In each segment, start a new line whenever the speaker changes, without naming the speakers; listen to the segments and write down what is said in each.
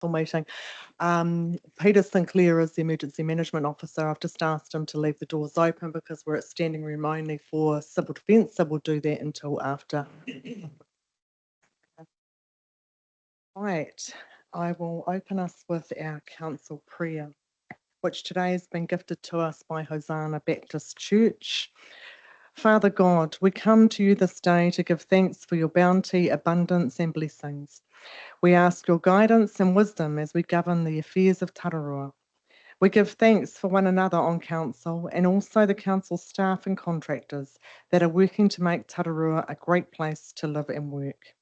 meeting. Peter Sinclair is the emergency management officer. I've just asked him to leave the doors open because we're at standing room only for civil defence, so we'll do that until after. Right, I will open us with our council prayer, which today has been gifted to us by Hosanna Baptist Church. Father God, we come to you this day to give thanks for your bounty, abundance and blessings. We ask your guidance and wisdom as we govern the affairs of Tararua. We give thanks for one another on council and also the council staff and contractors that are working to make Tararua a great place to live and work.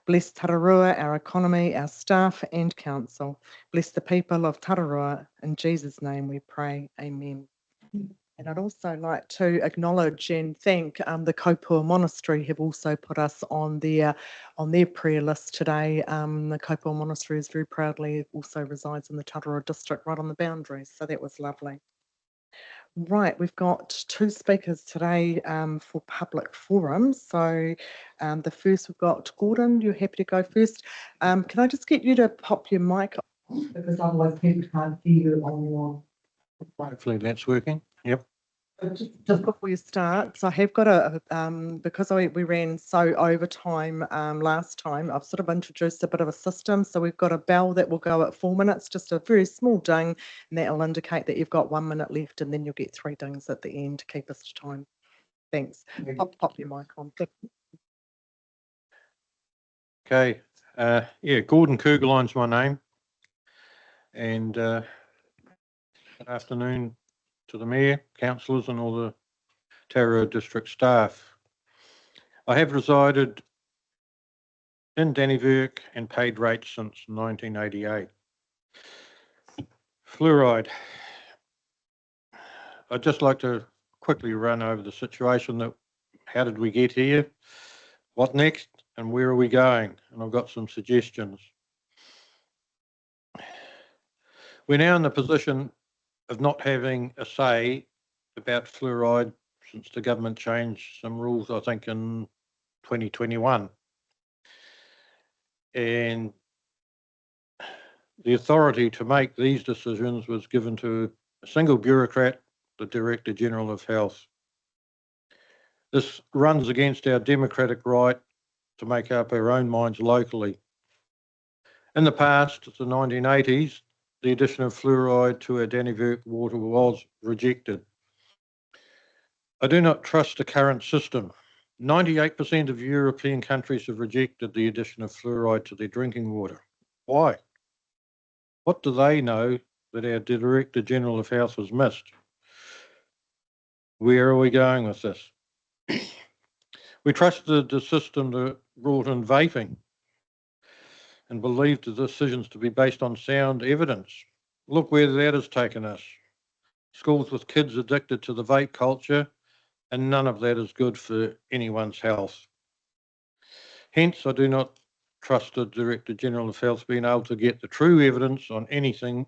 Bless Tararua, our economy, our staff and council. Bless the people of Tararua. In Jesus' name we pray. Amen. And I'd also like to acknowledge and thank the Kaupua Monastery have also put us on their prayer list today. The Kaupua Monastery is very proudly also resides in the Tararua district right on the boundaries, so that was lovely. Right, we've got two speakers today for public forum. So the first we've got Gordon, you're happy to go first. Can I just get you to pop your mic on because otherwise people can't hear you on your...
Hopefully that's working. Yep.
Just before you start, so I have got because we ran so overtime last time, I've sort of introduced a bit of a system. So we've got a bell that will go at 4 minutes, just a very small ding, and that will indicate that you've got 1 minute left, and then you'll get 3 dings at the end to keep us to time. Thanks. Pop your mic on.
Okay. Gordon Kugeline's my name. And good afternoon to the Mayor, councillors and all the Tararua District staff. I have resided in Dannevirke and paid rates since 1988. Fluoride. I'd just like to quickly run over the situation. How did we get here? What next? And where are we going? And I've got some suggestions. We're now in the position of not having a say about fluoride since the government changed some rules, I think, in 2021. And the authority to make these decisions was given to a single bureaucrat, the Director General of Health. This runs against our democratic right to make up our own minds locally. In the past, the 1980s, the addition of fluoride to our Dannevirke water was rejected. I do not trust the current system. 98% of European countries have rejected the addition of fluoride to their drinking water. Why? What do they know that our Director General of Health has missed? Where are we going with this? We trusted the system that brought in vaping and believed the decisions to be based on sound evidence. Look where that has taken us. Schools with kids addicted to the vape culture, and none of that is good for anyone's health. Hence, I do not trust the Director General of Health being able to get the true evidence on anything.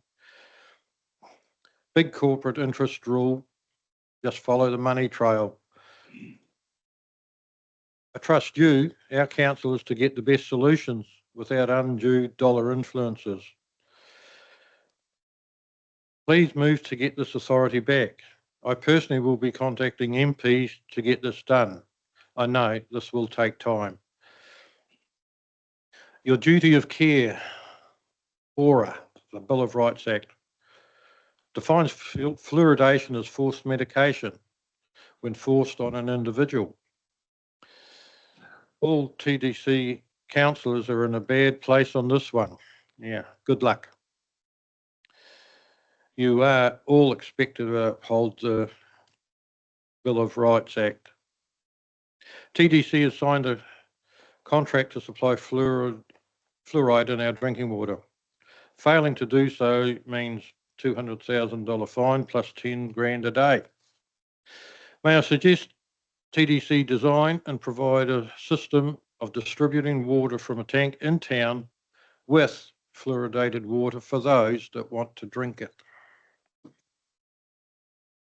Big corporate interest rule, just follow the money trail. I trust you, our councillors, to get the best solutions without undue dollar influences. Please move to get this authority back. I personally will be contacting MPs to get this done. I know this will take time. Your duty of care, ORA, the Bill of Rights Act, defines fluoridation as forced medication when forced on an individual. All TDC councillors are in a bad place on this one. Yeah, good luck. You are all expected to uphold the Bill of Rights Act. TDC has signed a contract to supply fluoride in our drinking water. Failing to do so means $200,000 fine plus 10 grand a day. May I suggest TDC design and provide a system of distributing water from a tank in town with fluoridated water for those that want to drink it.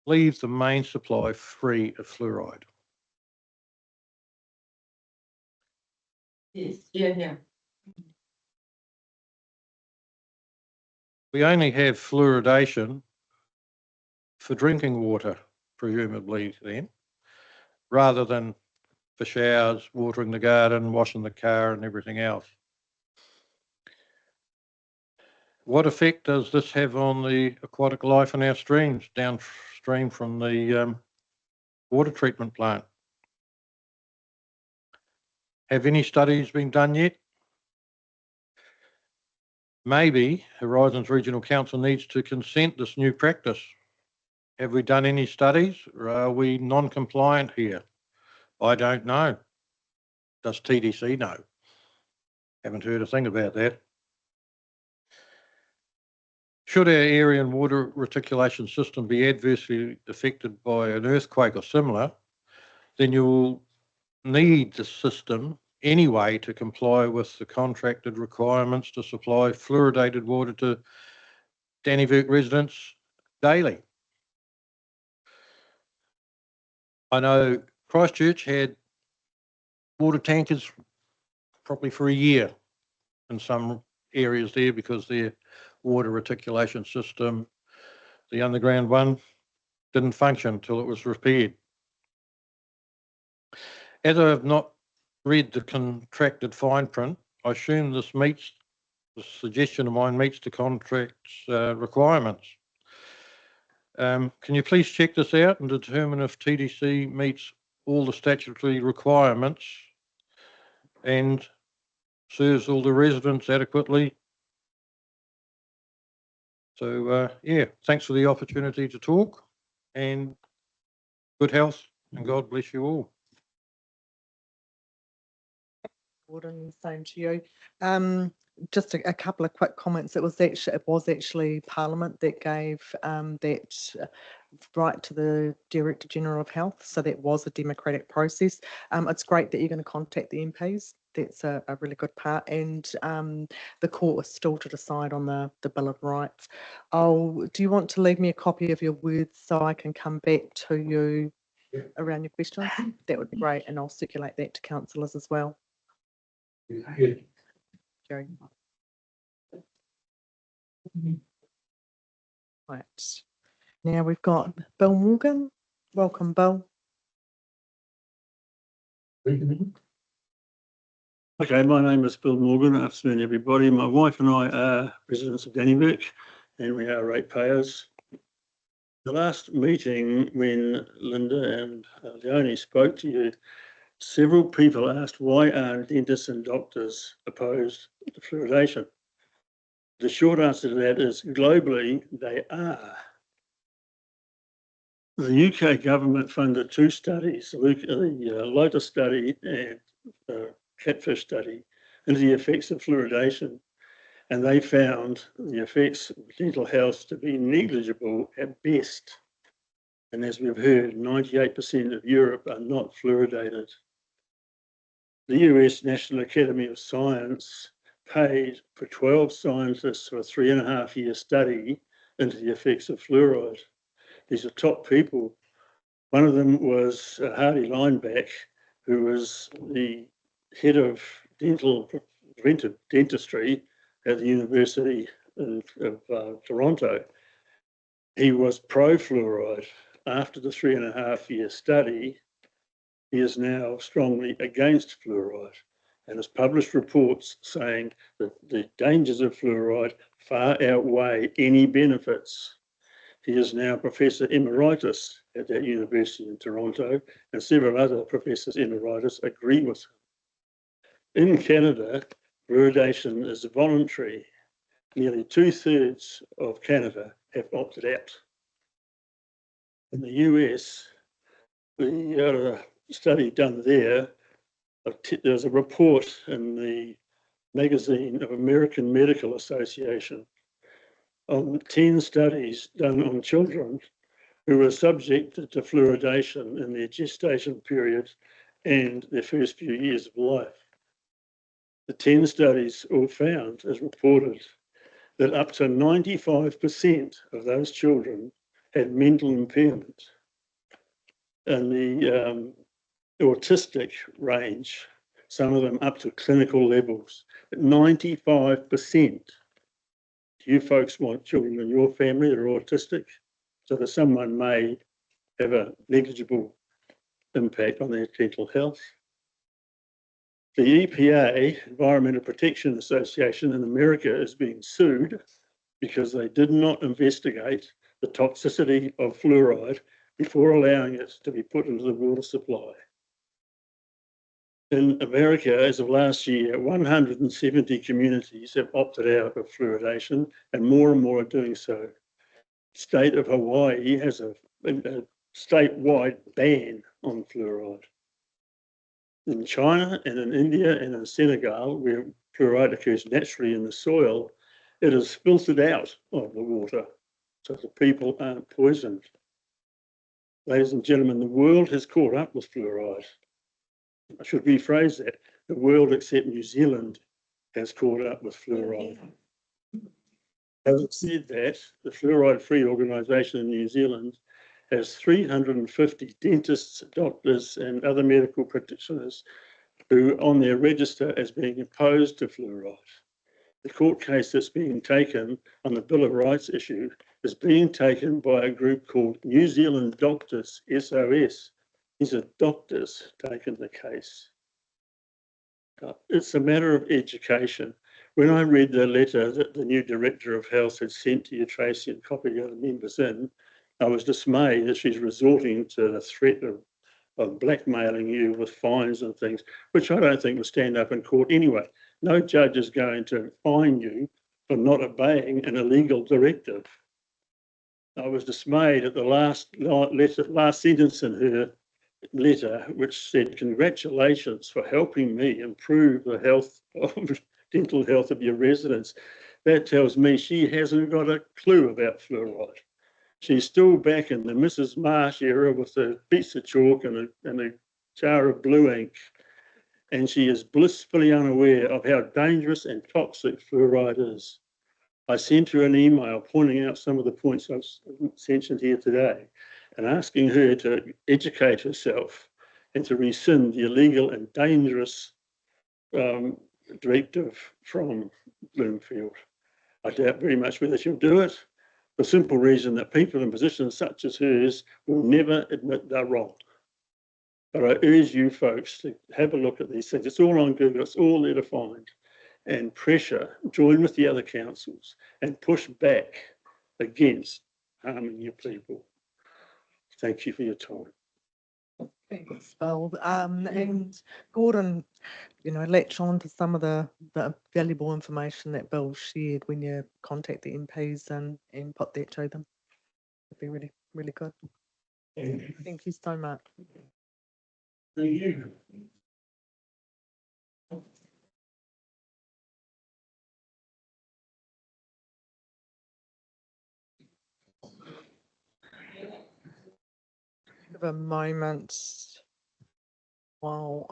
Leave the main supply free of fluoride.
Yes, yeah.
we only have fluoridation for drinking water, presumably then, rather than for showers, watering the garden, washing the car and everything else. What effect does this have on the aquatic life in our streams downstream from the water treatment plant? Have any studies been done yet? Maybe Horizons Regional Council needs to consent this new practice. Have we done any studies, or are we non-compliant here? I don't know. Does TDC know? Haven't heard a thing about that. Should our area and water reticulation system be adversely affected by an earthquake or similar, then you will need the system anyway to comply with the contracted requirements to supply fluoridated water to Dannevirke residents daily. I know Christchurch had water tankers probably for a year in some areas there because their water reticulation system, the underground one, didn't function until it was repaired. As I have not read the contracted fine print, I assume this meets, the suggestion of mine meets the contract's requirements. Can you please check this out and determine if TDC meets all the statutory requirements and serves all the residents adequately? So, yeah, thanks for the opportunity to talk, and good health, and God bless you all.
Gordon, same to you. Just a couple of quick comments. It was actually Parliament that gave that right to the Director General of Health, so that was a democratic process. It's great that you're going to contact the MPs. That's a really good part, and the court was still to decide on the Bill of Rights. Do you want to leave me a copy of your words so I can come back to you around your questions? That would be great, and I'll circulate that to councillors as well. Jerry. Right. Now we've got Bill Morgan. Welcome, Bill.
Okay, my name is Bill Morgan. Afternoon, everybody. My wife and I are residents of Dannevirke, and we are ratepayers. The last meeting when Linda and Leonie spoke to you, several people asked why aren't dentists and doctors opposed to fluoridation? The short answer to that is globally they are. The UK government funded two studies, the Lotus study and catfish study, into the effects of fluoridation, and they found the effects of dental health to be negligible at best. And as we've heard, 98% of Europe are not fluoridated. The US National Academy of Science paid for 12 scientists for a 3.5-year study into the effects of fluoride. These are top people. One of them was Hardy Lineback, who was the head of preventive dentistry at the University of Toronto. He was pro-fluoride. After the 3.5-year study, he is now strongly against fluoride and has published reports saying that the dangers of fluoride far outweigh any benefits. He is now Professor Emeritus at that university in Toronto, and several other Professors Emeritus agree with him. In Canada, fluoridation is voluntary. Nearly 2/3 of Canada have opted out. In the US, the study done there, there's a report in the magazine of American Medical Association on 10 studies done on children who were subjected to fluoridation in their gestation period and their first few years of life. The 10 studies all found, as reported, that up to 95% of those children had mental impairment. And the autistic range, some of them up to clinical levels, 95%. you folks want children in your family that are autistic, so that someone may have a negligible impact on their mental health. The EPA, Environmental Protection Association in America, is being sued because they did not investigate the toxicity of fluoride before allowing it to be put into the water supply. In America, as of last year, 170 communities have opted out of fluoridation, and more are doing so. The state of Hawaii has a statewide ban on fluoride. In China and in India and in Senegal, where fluoride occurs naturally in the soil, it is filtered out of the water so the people aren't poisoned. Ladies and gentlemen, the world has caught up with fluoride. I should rephrase that. The world except New Zealand has caught up with fluoride. Having said that, the Fluoride Free Organisation in New Zealand has 350 dentists, doctors and other medical practitioners who are on their register as being opposed to fluoride. The court case that's being taken on the Bill of Rights issue is being taken by a group called New Zealand Doctors, SOS. These are doctors taking the case. It's a matter of education. When I read the letter that the new Director of Health had sent to you, Tracy, and copied other members in, I was dismayed that she's resorting to the threat of blackmailing you with fines and things, which I don't think will stand up in court anyway. No judge is going to fine you for not obeying an illegal directive. I was dismayed at the last sentence in her letter, which said, "Congratulations for helping me improve the health of dental health of your residents." That tells me she hasn't got a clue about fluoride. She's still back in the Mrs. Marsh era with a piece of chalk and a jar of blue ink. And she is blissfully unaware of how dangerous and toxic fluoride is. I sent her an email pointing out some of the points I've mentioned here today and asking her to educate herself and to rescind the illegal and dangerous directive from Bloomfield. I doubt very much whether she'll do it. The simple reason that people in positions such as hers will never admit they're wrong. But I urge you folks to have a look at these things. It's all on Google, it's all there to find. And pressure, join with the other councils and push back against harming your people. Thank you for your time.
Thanks, Bill. And Gordon, latch on to some of the valuable information that Bill shared when you contact the MPs and put that to them. It'd be really, really good. Thank you so much.
Thank you.
Give a moment while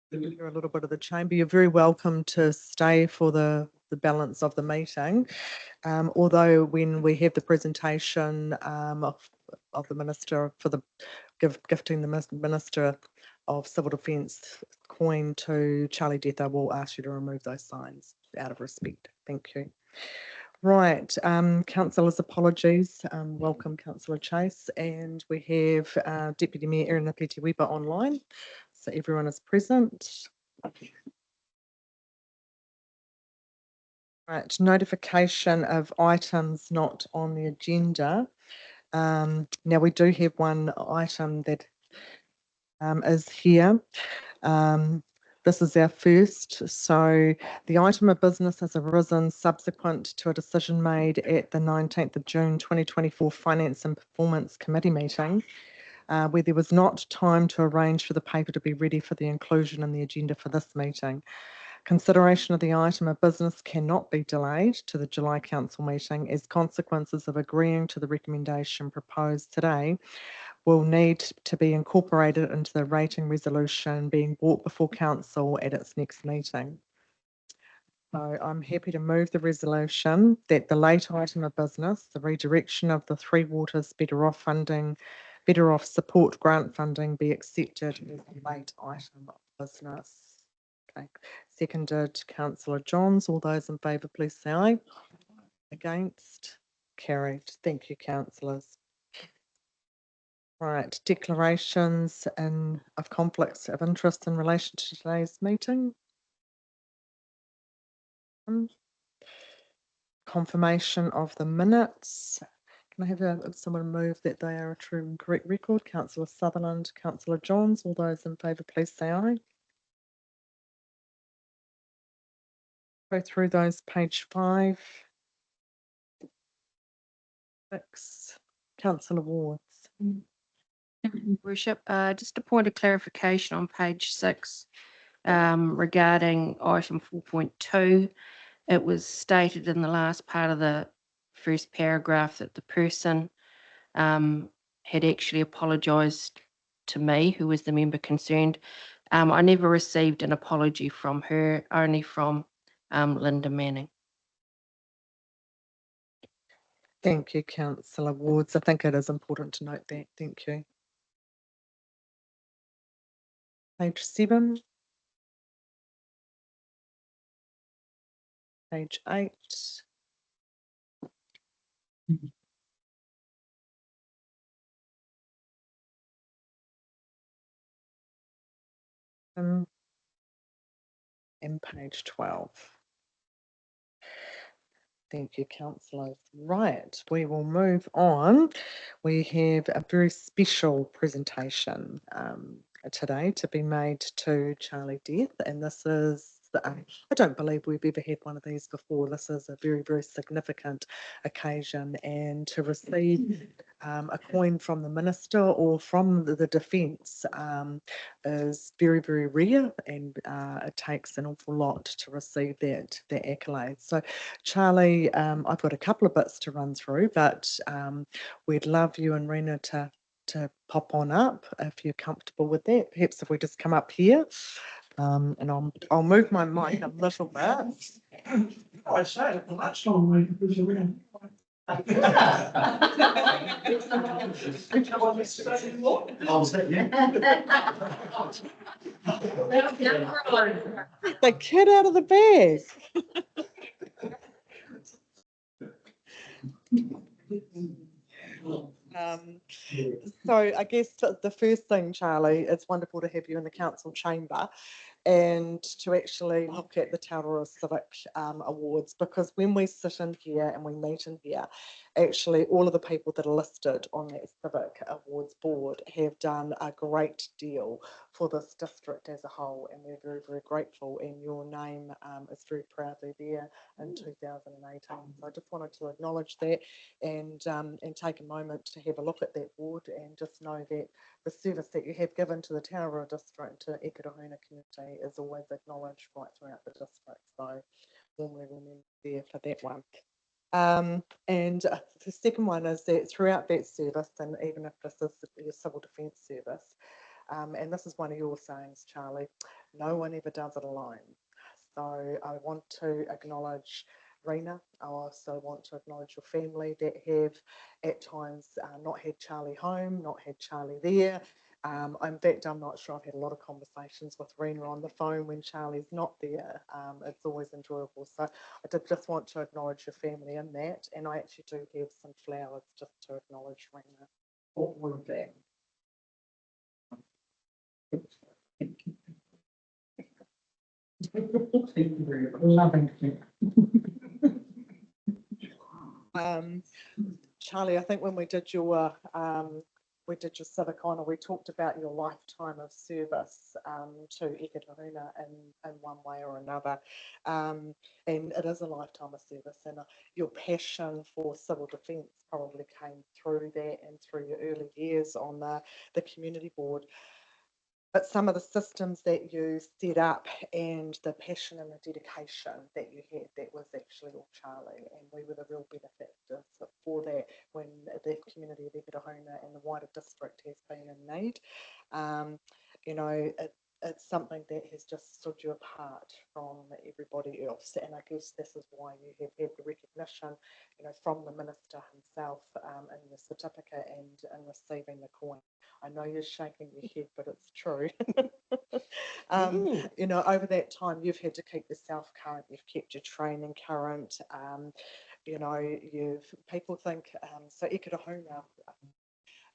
we hear a little bit of the chamber. You're very welcome to stay for the balance of the meeting. Although when we have the presentation of the Minister for the gifting the Minister of Civil Defence coin to Charlie Death, I will ask you to remove those signs out of respect. Thank you. Right, councillors' apologies. Welcome, Councillor Chase, and we have Deputy Mayor Erin Apeti-Weber online, so everyone is present. Right, notification of items not on the agenda. Now we do have one item that is here. This is our first. So the item of business has arisen subsequent to a decision made at the 19th of June 2024 Finance and Performance Committee meeting, where there was not time to arrange for the paper to be ready for the inclusion in the agenda for this meeting. Consideration of the item of business cannot be delayed to the July Council meeting, as consequences of agreeing to the recommendation proposed today will need to be incorporated into the rating resolution being brought before Council at its next meeting. So I'm happy to move the resolution that the late item of business, the redirection of the Three Waters Better Off Support Grant funding, be accepted as a late item of business. Okay. Seconded, Councillor Johns. All those in favour, please say aye. Against? Carried. Thank you, councillors. Right, declarations of conflicts of interest in relation to today's meeting. Confirmation of the minutes. Can I have someone move that they are a true and correct record? Councillor Sutherland, Councillor Johns, all those in favour, please say aye. Go through those, page 5, 6. Councillor Wards.
Worship, just a point of clarification on page 6 regarding item 4.2. It was stated in the last part of the first paragraph that the person had actually apologised to me, who was the member concerned. I never received an apology from her, only from Linda Manning.
Thank you, Councillor Wards. I think it is important to note that. Thank you. Page 7. Page 8. And page 12. Thank you, councillors. Right, we will move on. We have a very special presentation today to be made to Charlie Death, and this is, I don't believe we've ever had one of these before. This is a very, very significant occasion, and to receive a coin from the minister or from the defence is very, very rare, and it takes an awful lot to receive that accolade. So Charlie, I've got a couple of bits to run through, but we'd love you and Rena to pop on up if you're comfortable with that. Perhaps if we just come up here, and I'll move my mic a little bit.
I say it, that's not my position.
The kid out of the bag. So I guess the first thing, Charlie, it's wonderful to have you in the council chamber and to actually look at the Tararua Civic Awards, because when we sit in here and we meet in here, actually all of the people that are listed on that Civic Awards board have done a great deal for this district as a whole, and we're very, very grateful, and your name is very proudly there in 2018. So I just wanted to acknowledge that and take a moment to have a look at that board and just know that the service that you have given to the Tararua district, to Ekirahuna community, is always acknowledged right throughout the district. So warmly remember there for that one. And the second one is that throughout that service, and even if this is your civil defence service, and this is one of your sayings, Charlie, no one ever does it alone. So I want to acknowledge Rena. I also want to acknowledge your family that have at times not had Charlie home, not had Charlie there. In fact, I'm not sure. I've had a lot of conversations with Rena on the phone when Charlie's not there. It's always enjoyable. So I did just want to acknowledge your family in that, and I actually do have some flowers just to acknowledge Rena for all of that. Charlie, I think when we did your civic honour, we talked about your lifetime of service to Ekirahuna in one way or another, and it is a lifetime of service, and your passion for civil defence probably came through that and through your early years on the community board. But some of the systems that you set up and the passion and the dedication that you had, that was actually all Charlie, and we were the real benefactors for that when the community of Ekirahuna and the wider district has been in need. You know, it's something that has just stood you apart from everybody else. And I guess this is why you have had the recognition, from the minister himself in the certificate and in receiving the coin. I know you're shaking your head, but it's true. Over that time, you've had to keep yourself current. You've kept your training current. People think, so Ikirahona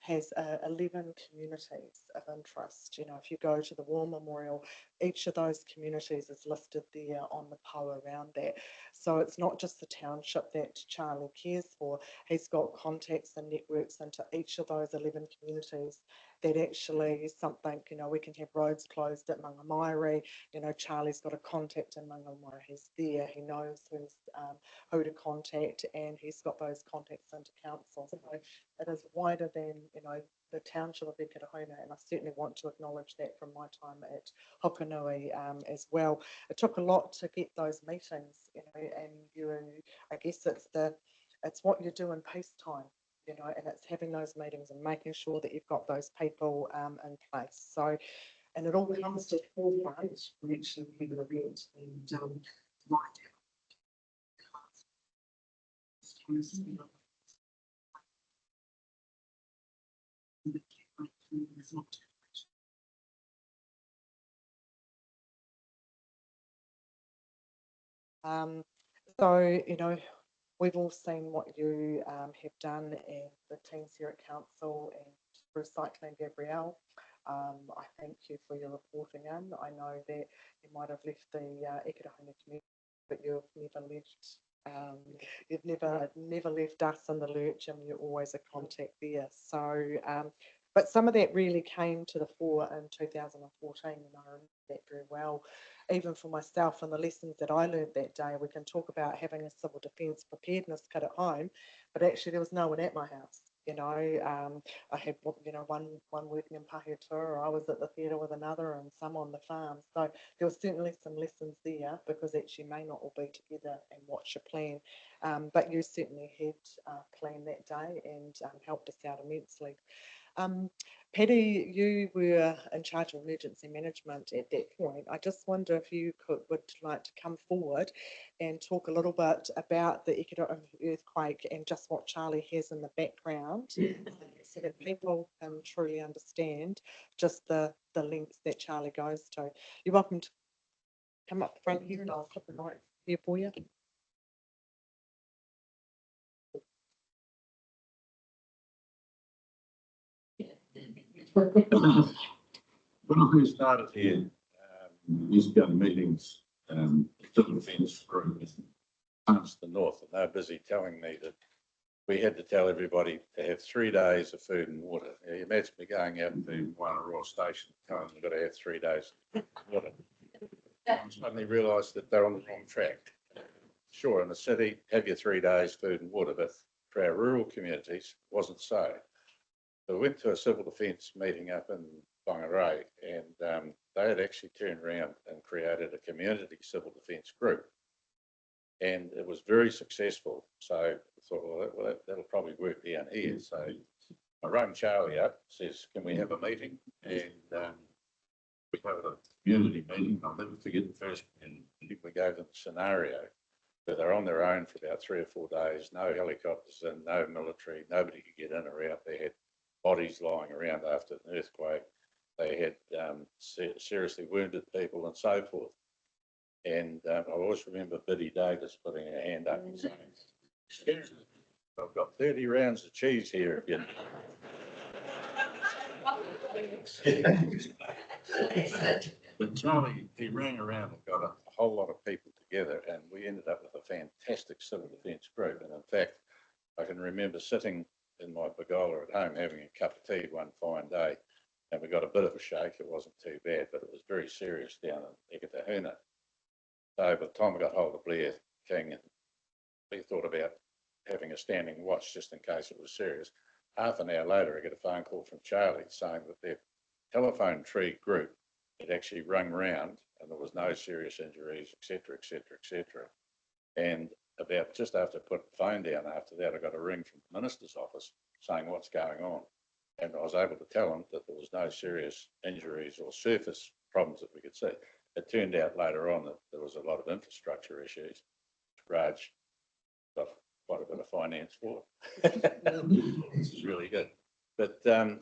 has 11 communities of interest. If you go to the War Memorial, each of those communities is listed there on the POA around that. So it's not just the township that Charlie cares for. He's got contacts and networks into each of those 11 communities that actually something, we can have roads closed at Mangamairi. Charlie's got a contact in Mangamairi. He's there. He knows who to contact, and he's got those contacts into council. So it is wider than, the township of Ikirahona, and I certainly want to acknowledge that from my time at Hokanui as well. It took a lot to get those meetings, and I guess it's what you do in peacetime, and it's having those meetings and making sure that you've got those people in place. So, and it all comes to the forefront when actually we have an event and right So, we've all seen what you have done and the teams here at council and recycling Gabrielle. I thank you for your reporting in. I know that you might have left the Ikirahona community, but you've never left. You've never left us in the lurch, and you're always a contact there. So, but some of that really came to the fore in 2014, and I remember that very well. Even for myself and the lessons that I learned that day, we can talk about having a civil defence preparedness kit at home, but actually there was no one at my house. I had, one working in Pahiatua, I was at the theatre with another, and some on the farm. So there was certainly some lessons there, because actually may not all be together and what's your plan. But you certainly had a plan that day and helped us out immensely. Paddy, you were in charge of emergency management at that point. I just wonder if you would like to come forward and talk a little bit about the Ikeda earthquake and just what Charlie has in the background, so that people can truly understand just the lengths that Charlie goes to. You're welcome to come up the front here, and I'll put the mic here for you.
When I first started here, we used to go to meetings, civil defence group past the north, and they were busy telling me that we had to tell everybody to have 3 days of food and water. Now, you imagine me going out to Tararua station, telling them they've got to have 3 days of water. I suddenly realised that they're on the wrong track. Sure, in the city, have your 3 days food and water, but for our rural communities, it wasn't so. So we went to a civil defence meeting up in Whangarei, and they had actually turned around and created a community civil defence group. And it was very successful. So I thought, well, that'll probably work down here. So I rang Charlie up, says, can we have a meeting? And we have a community meeting. I'll never forget the first, and we gave them a scenario where they're on their own for about 3 or 4 days, no helicopters and no military, nobody could get in or out. They had bodies lying around after an earthquake. They had seriously wounded people and so forth. And I always remember Biddy Davis putting her hand up and saying, "Excuse me, I've got 30 rounds of cheese here if you." But Charlie, he rang around and got a whole lot of people together, and we ended up with a fantastic civil defence group. And in fact, I can remember sitting in my pergola at home having a cup of tea one fine day, and we got a bit of a shake. It wasn't too bad, but it was very serious down in Ikitahuna. So by the time I got hold of Blair King, we thought about having a standing watch just in case it was serious. Half an hour later, I get a phone call from Charlie saying that their telephone tree group had actually rung round and there was no serious injuries, etc., etc., etc. And about just after I put the phone down after that, I got a ring from the minister's office saying what's going on. And I was able to tell them that there was no serious injuries or surface problems that we could see. It turned out later on that there was a lot of infrastructure issues. Raj got quite a bit of finance for it. This is really good. But they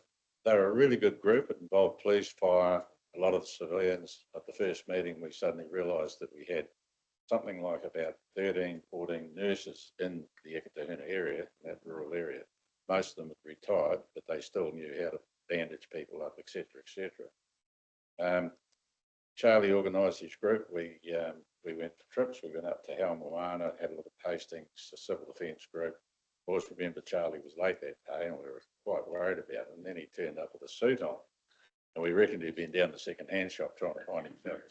were a really good group. It involved police, fire, a lot of the civilians. At the first meeting, we suddenly realised that we had something like about 13, 14 nurses in the Ekatahuna area, that rural area. Most of them had retired, but they still knew how to bandage people up, etc., etc. Charlie organised his group. We went for trips. We went up to Moana, had a look at Hastings, the civil defence group. Of course, remember Charlie was late that day, and we were quite worried about it. And then he turned up with a suit on, and we reckoned he'd been down the second-hand shop trying to find himself.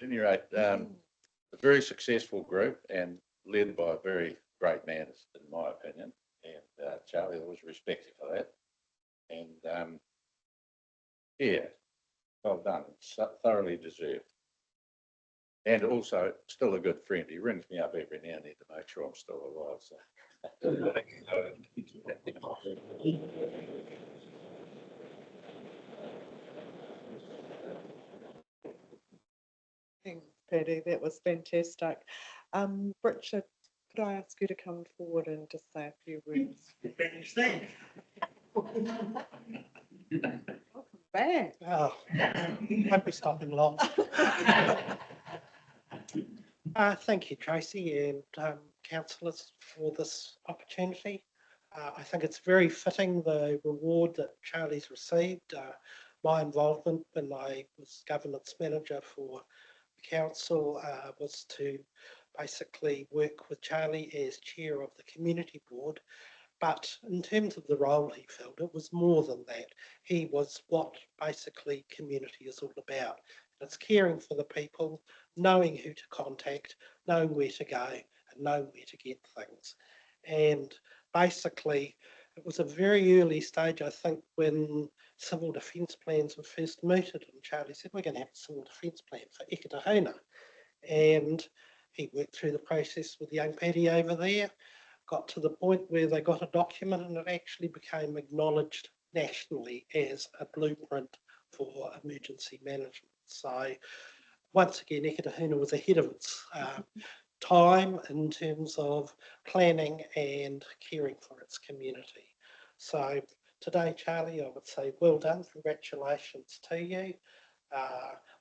At any rate, a very successful group and led by a very great man, in my opinion. And Charlie was respected for that. And yeah, well done. It's thoroughly deserved. And also, still a good friend. He rings me up every now and then to make sure I'm still alive. So.
Thanks, Paddy. That was fantastic. Richard, could I ask you to come forward and just say a few words? Welcome back.
Oh, won't be stopping long. Thank you, Tracy, and councillors for this opportunity. I think it's very fitting, the reward that Charlie's received. My involvement when I was governance manager for the council was to basically work with Charlie as chair of the community board. But in terms of the role he filled, it was more than that. He was what basically community is all about. It's caring for the people, knowing who to contact, knowing where to go, and knowing where to get things. And basically, it was a very early stage, I think, when civil defence plans were first mooted, and Charlie said, we're going to have a civil defence plan for Ekatahuna. And he worked through the process with young Paddy over there, got to the point where they got a document and it actually became acknowledged nationally as a blueprint for emergency management. So once again, Ekatahuna was ahead of its time in terms of planning and caring for its community. So today, Charlie, I would say well done, congratulations to you.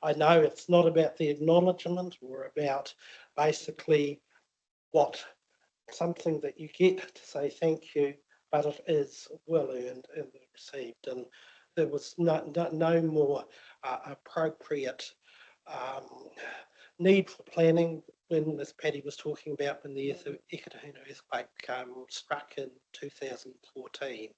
I know it's not about the acknowledgement or about basically what something that you get to say thank you, but it is well earned and received. And there was no more appropriate need for planning when, as Paddy was talking about, when the Ekatahuna earthquake struck in 2014.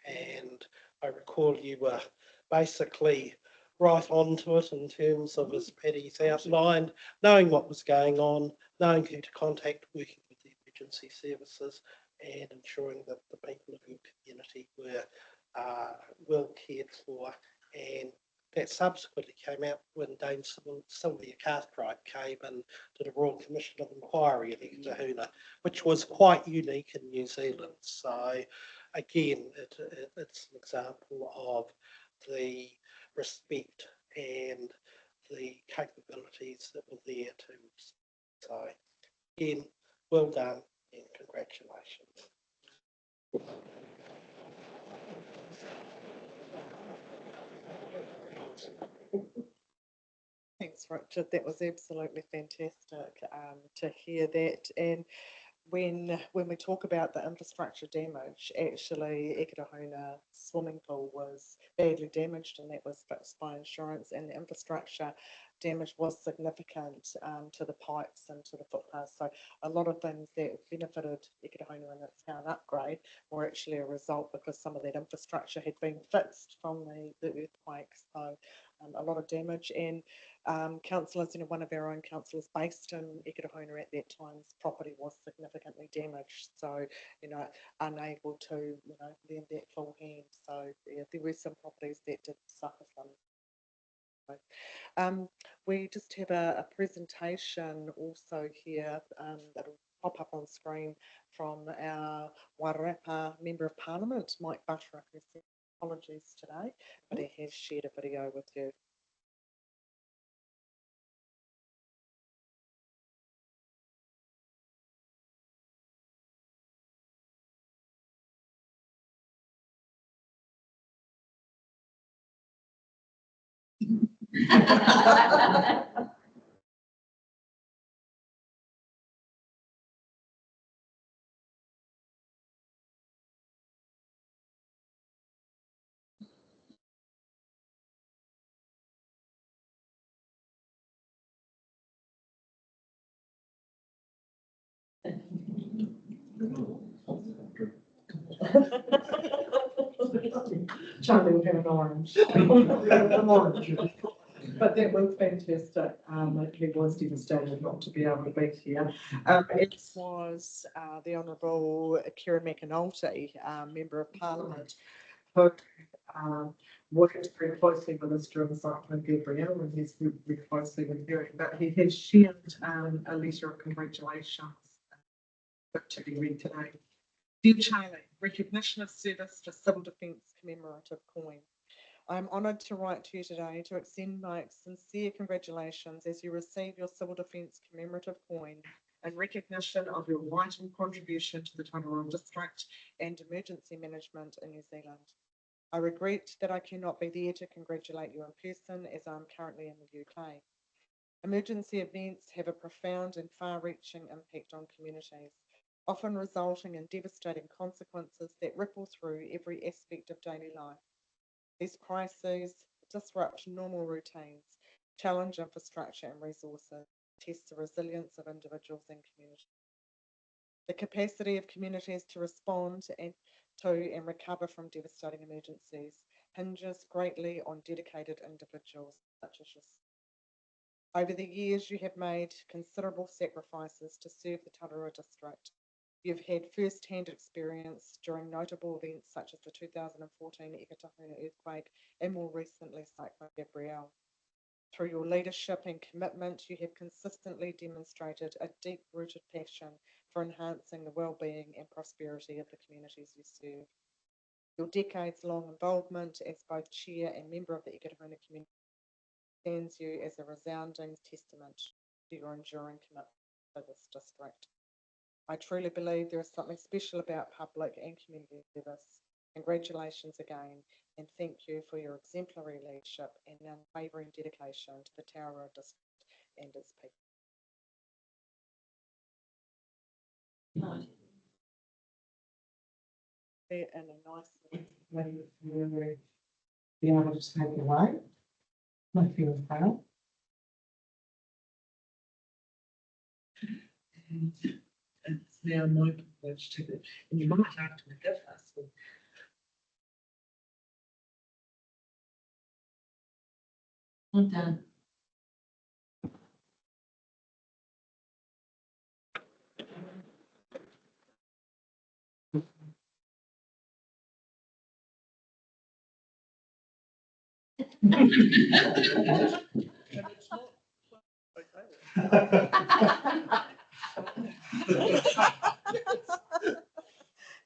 And I recall you were basically right onto it in terms of, as Paddy's outlined, knowing what was going on, knowing who to contact, working with the emergency services, and ensuring that the people of your community were well cared for. And that subsequently came out when Dame Sylvia Cartwright came and did a Royal Commission of Inquiry at Ekatahuna, which was quite unique in New Zealand. So again, it's an example of the respect and the capabilities that were there too. So again, well done and congratulations.
Thanks, Richard. That was absolutely fantastic to hear that. And when we talk about the infrastructure damage, actually Ekatahuna swimming pool was badly damaged, and that was fixed by insurance, and the infrastructure damage was significant to the pipes and to the footpaths. So a lot of things that benefited Ekatahuna in its town upgrade were actually a result because some of that infrastructure had been fixed from the earthquake. So a lot of damage. And councillors, one of our own councillors based in Ekatahuna at that time's property was significantly damaged, so unable to lend that full hand. So yeah, there were some properties that did suffer some. We just have a presentation also here that'll pop up on screen from our Wairarapa Member of Parliament, Mike Butler, who's apologies today, but he has shared a video with you. Charlie will have an orange. But that was fantastic. He was devastated not to be able to be here. It was the Honourable Kieran McAnulty, Member of Parliament, who worked very closely with us during Cyclone Gabrielle, and he's worked very closely with Harry. But he has shared a letter of congratulations to be read today. Dear Charlie, recognition of service to Civil Defence commemorative coin. I am honoured to write to you today to extend my sincere congratulations as you receive your Civil Defence commemorative coin in recognition of your vital contribution to the Tararua district and emergency management in New Zealand. I regret that I cannot be there to congratulate you in person as I am currently in the UK. Emergency events have a profound and far-reaching impact on communities, often resulting in devastating consequences that ripple through every aspect of daily life. These crises disrupt normal routines, challenge infrastructure and resources, test the resilience of individuals and communities. The capacity of communities to respond and recover from devastating emergencies hinges greatly on dedicated individuals such as yourself. Over the years, you have made considerable sacrifices to serve the Tararua district. You've had first-hand experience during notable events such as the 2014 Ikitahuna earthquake and more recently Cyclone Gabrielle. Through your leadership and commitment, you have consistently demonstrated a deep-rooted passion for enhancing the well-being and prosperity of the communities you serve. Your decades-long involvement as both chair and member of the Ikitahuna community stands you as a resounding testament to your enduring commitment to this district. I truly believe there is something special about public and community service. Congratulations again, and thank you for your exemplary leadership and unwavering dedication to the Tararua district and its people. And a nice way to be able to take away. I feel proud. It's now my privilege to, and you might have to give us. I'm done.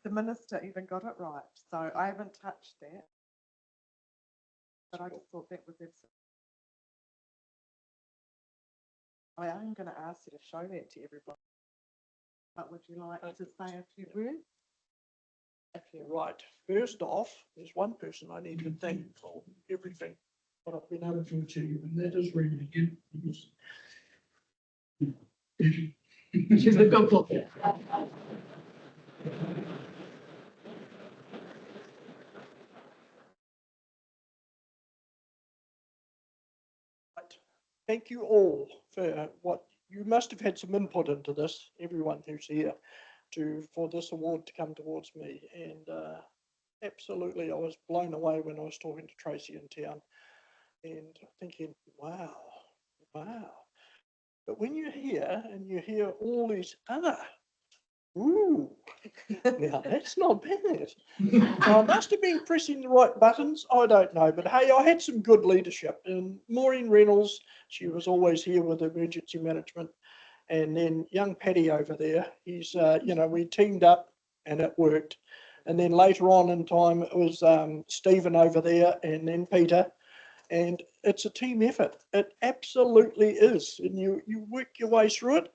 The minister even got it right, so I haven't touched that. But I just thought that was absolutely. I am going to ask you to show that to everybody. But would you like to say a few words?
Right, first off, there's one person I need to thank for everything that I've been able to achieve, and that is Rena again.
She's a good book.
Thank you all for what you must have had some input into this, everyone who's here, for this award to come towards me. And absolutely, I was blown away when I was talking to Tracy in town and thinking, wow. But when you're here and you hear all these other, ooh, now that's not bad. I must have been pressing the right buttons. I don't know, but hey, I had some good leadership. And Maureen Reynolds, she was always here with emergency management. And then young Paddy over there, he's, we teamed up and it worked. And then later on in time, it was Stephen over there and then Peter. And it's a team effort. It absolutely is. And you work your way through it.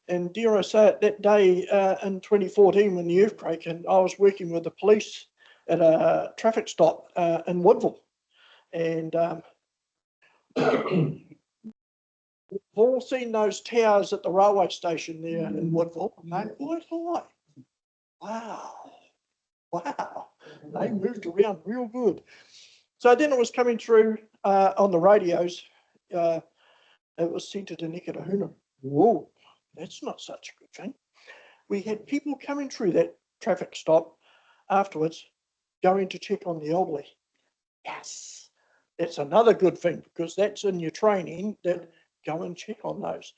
And dare I say it, that day in 2014 when the earthquake, and I was working with the police at a traffic stop in Woodville. And we've all seen those towers at the railway station there in Woodville. They're quite high. Wow. Wow. They moved around real good. So then it was coming through on the radios. It was centred in Eketahuna. Whoa, that's not such a good thing. We had people coming through that traffic stop afterwards going to check on the elderly. Yes, that's another good thing because that's in your training that go and check on those.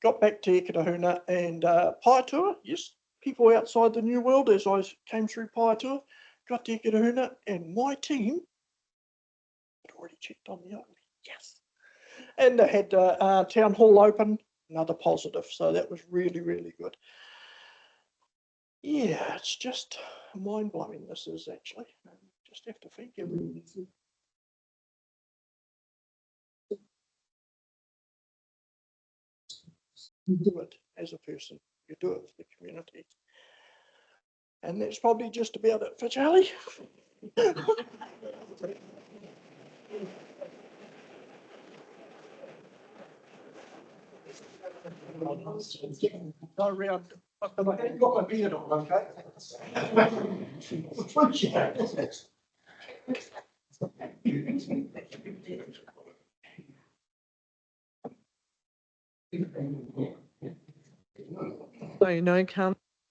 Got back to Eketahuna and Paitua, yes, people outside the New World as I came through Paitua, got to Eketahuna and my team had already checked on the elderly. Yes. And they had town hall open, another positive. So that was really, really good. Yeah, it's just mind blowing. This is actually. Just have to think everything. You do it as a person. You do it for the community. And that's probably just about it for Charlie. Go around. I haven't got my beard on, okay?
So, you know,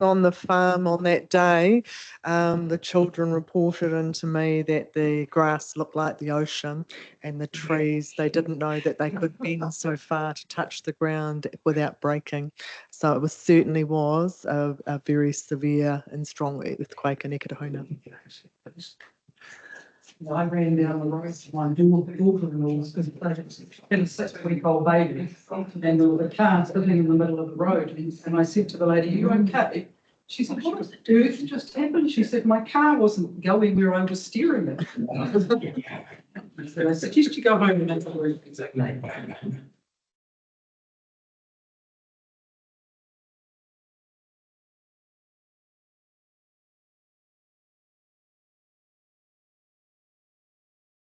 on the farm on that day, the children reported into me that the grass looked like the ocean and the trees, they didn't know that they could bend so far to touch the ground without breaking. So it certainly was a very severe and strong earthquake in Eketahuna.
I ran down the road to my daughter-in-law's because they had a 6-week-old baby and there was a car sitting in the middle of the road. And I said to the lady, "Are you okay?" She said, "What on earth just happened?" She said, "My car wasn't going where I was steering it." So I suggest you go home and have a look. Exactly.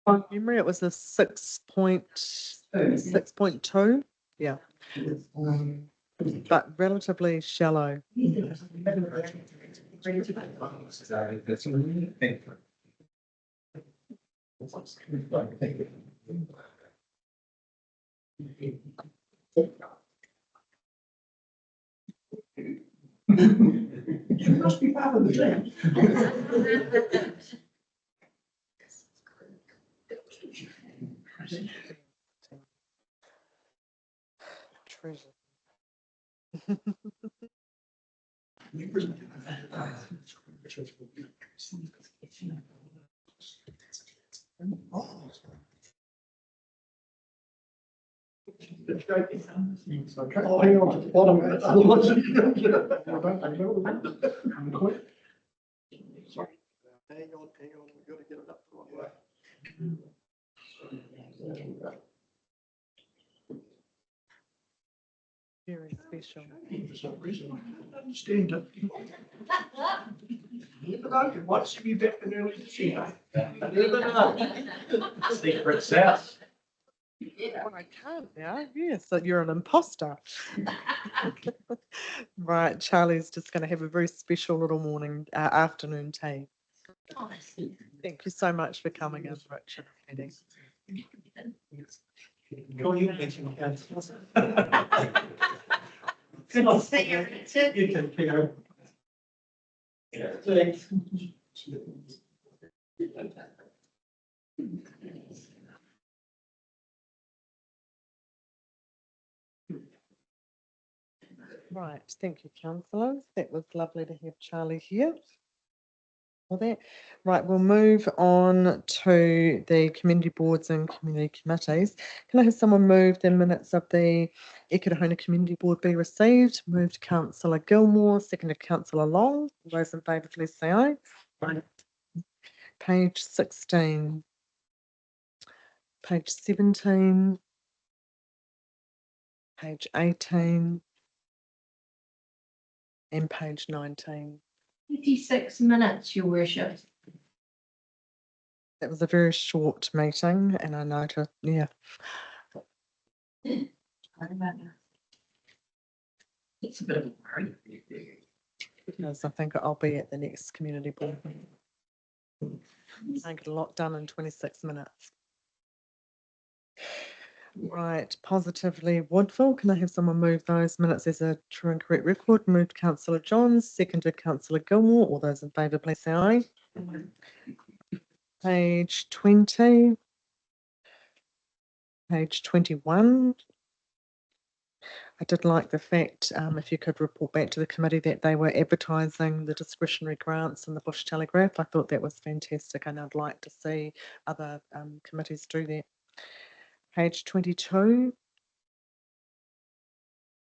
From memory, it was a 6.2. Yeah. But relatively shallow.
You must be part of the team.
Treasure.
Oh, hang on to the bottom of it, otherwise Sorry. Hang on, we've got to get it up the right way.
Very special.
For some reason, I can't understand it. You never know, you might see me back in early December. You never know.
Secret South.
Well, I can't now. Yes, so you're an imposter. Right, Charlie's just going to have a very special little morning, afternoon tea. Thank you so much for coming in, Richard.
Call you meeting councillors.
Good to see you, Richard.
You can hear. Thanks.
Right, thank you, councillors. That was lovely to have Charlie here. All that. Right, we'll move on to the community boards and community committees. Can I have someone move the minutes of the Ekirahona Community Board be received? Moved Councillor Gilmore, seconded Councillor Long. All those in favour, please say aye. Aye. Page 16. Page 17. Page 18. And page 19.
56 minutes, your worship.
That was a very short meeting, and I noted, yeah,
It's a bit of a worry.
because I think I'll be at the next community board. I get a lot done in 26 minutes. Right, positively Woodville. Can I have someone move those minutes as a true and correct record? Moved Councillor Johns, seconded Councillor Gilmore. All those in favour, please say aye. Page 20. Page 21. I did like the fact, if you could report back to the committee, that they were advertising the discretionary grants in the Bush Telegraph. I thought that was fantastic, and I'd like to see other committees do that. Page 22.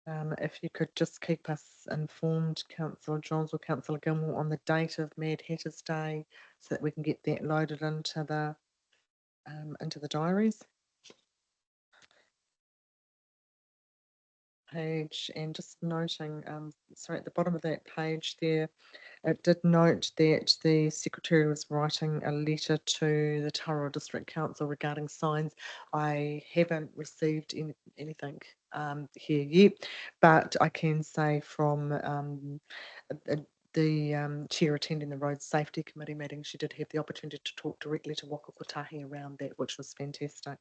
If you could just keep us informed, Councillor Johns or Councillor Gilmore, on the date of Mad Hatters Day, so that we can get that loaded into the diaries. Page, and just noting, sorry, at the bottom of that page there, it did note that the secretary was writing a letter to the Tararua District Council regarding signs. I haven't received anything here yet, but I can say from the chair attending the Road Safety Committee meeting, she did have the opportunity to talk directly to Waka Kotahi around that, which was fantastic.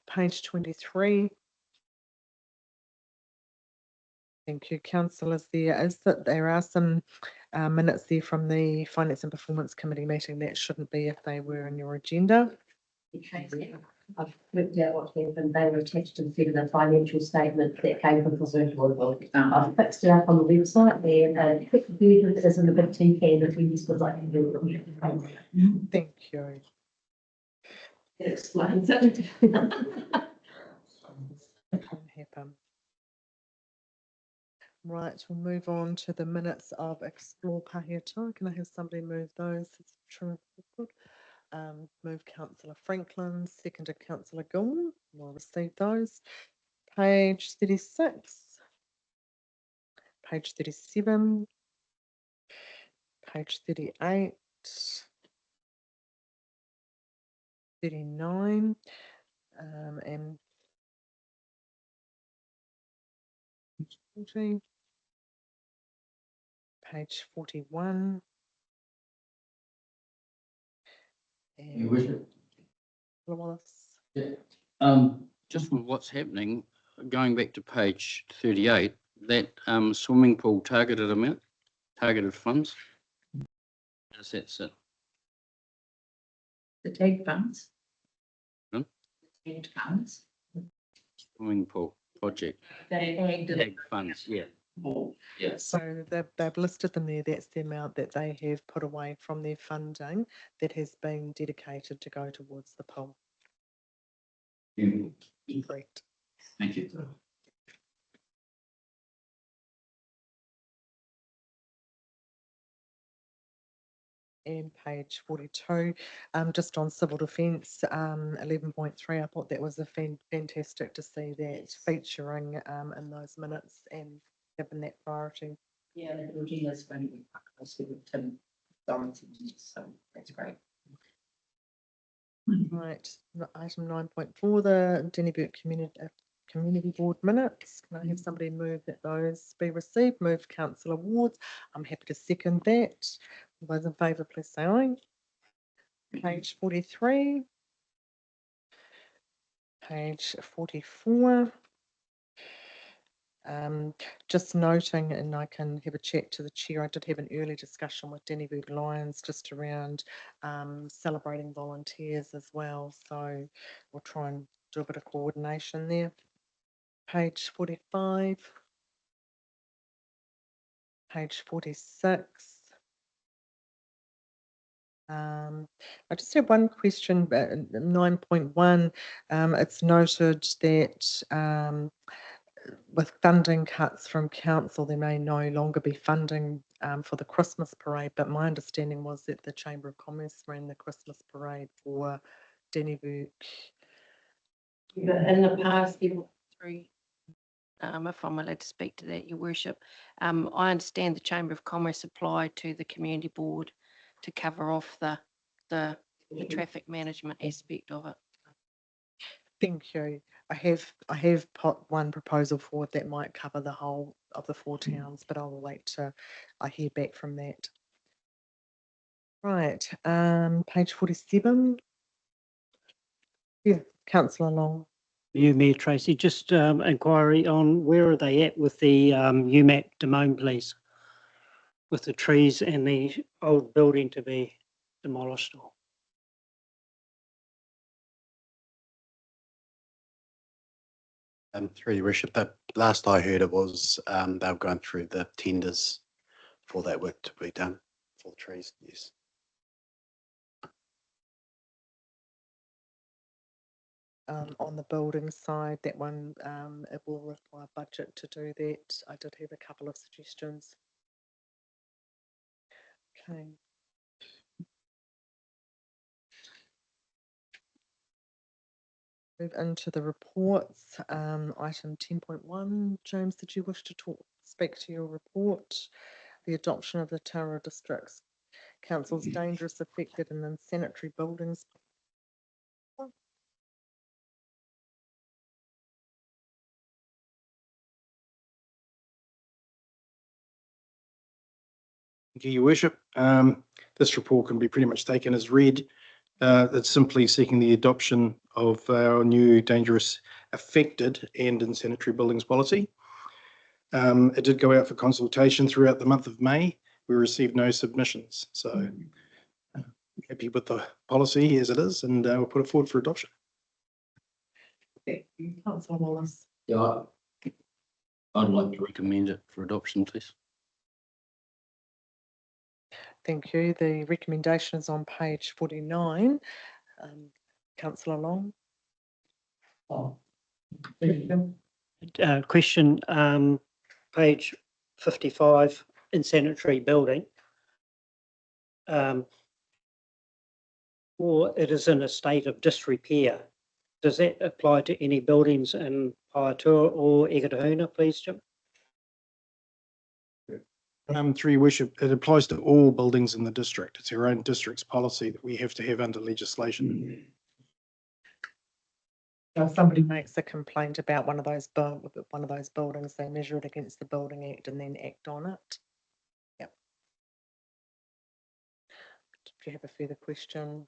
Page 23. Thank you, councillors. There is that there are some minutes there from the Finance and Performance Committee meeting that shouldn't be if they were in your agenda.
I've worked out what happened. They were attached to the financial statement that came from the virtual world. I've fixed it up on the website there. Quick version is in the big tin can that we used to like to do.
Thank you.
It explains it.
Can happen. Right, we'll move on to the minutes of Explore Pahiatua. Can I have somebody move those? It's true. Good. Move Councillor Franklin, seconded Councillor Gilmore. We'll receive those. Page 36. Page 37. Page 38. 39. And 40. Page 41.
Your worship.
Wallace.
Just with what's happening, going back to page 38, that swimming pool targeted amount, targeted funds. How does that sit?
The tag funds.
Hmm?
The tagged funds.
Swimming pool project, tag funds, yeah. Yes.
So they've listed them there. That's the amount that they have put away from their funding that has been dedicated to go towards the pool. Correct.
Thank you.
And page 42, just on civil defence, 11.3, I thought that was a fantastic to see that featuring in those minutes and given that priority.
Yeah, Regina's going to be closely with Tim Donaldson, so that's great.
Right, item 9.4, the Dennyburg Community Board minutes. Can I have somebody move that those be received? Move Councillor Wards. I'm happy to second that. All those in favour, please say aye. Page 43. Page 44. Just noting, and I can have a chat to the chair, I did have an early discussion with Dennyburg Lions just around celebrating volunteers as well. So we'll try and do a bit of coordination there. Page 45. Page 46. I just have one question, 9.1. It's noted that with funding cuts from council, there may no longer be funding for the Christmas parade, but my understanding was that the Chamber of Commerce ran the Christmas parade for Dennyburg.
But in the past, there were three, if I'm allowed to speak to that, Your Worship, I understand the Chamber of Commerce applied to the Community Board to cover off the traffic management aspect of it.
Thank you. I have put one proposal forward that might cover the whole of the 4 towns, but I'll wait till I hear back from that. Right, page 47. Yeah, Councillor Long.
You, Mayor Tracy, just inquiry on where are they at with the UMAC domain, please? With the trees and the old building to be demolished.
Through your worship, the last I heard it was they were going through the tenders for that work to be done for the trees, yes.
On the building side, that one, it will require budget to do that. I did have a couple of suggestions. Okay. Move into the reports. Item 10.1. James, did you wish to speak to your report? The adoption of the Tararua District's Council's dangerous, affected and unsanitary buildings.
Thank you, Your Worship. This report can be pretty much taken as read. It's simply seeking the adoption of our new dangerous, affected and unsanitary buildings policy. It did go out for consultation throughout the month of May. We received no submissions, so happy with the policy as it is, and we'll put it forward for adoption.
Councillor Wallace.
Yeah. I'd like to recommend it for adoption, please.
Thank you. The recommendation is on page 49. Councillor Long.
Question, page 55, insanitary building. Or it is in a state of disrepair. Does that apply to any buildings in Tararua or Eketahuna, please, Jim?
Through your worship, it applies to all buildings in the district. It's our own district's policy that we have to have under legislation.
So if somebody makes a complaint about one of those buildings, they measure it against the Building Act and then act on it. Yep. Do you have a further question?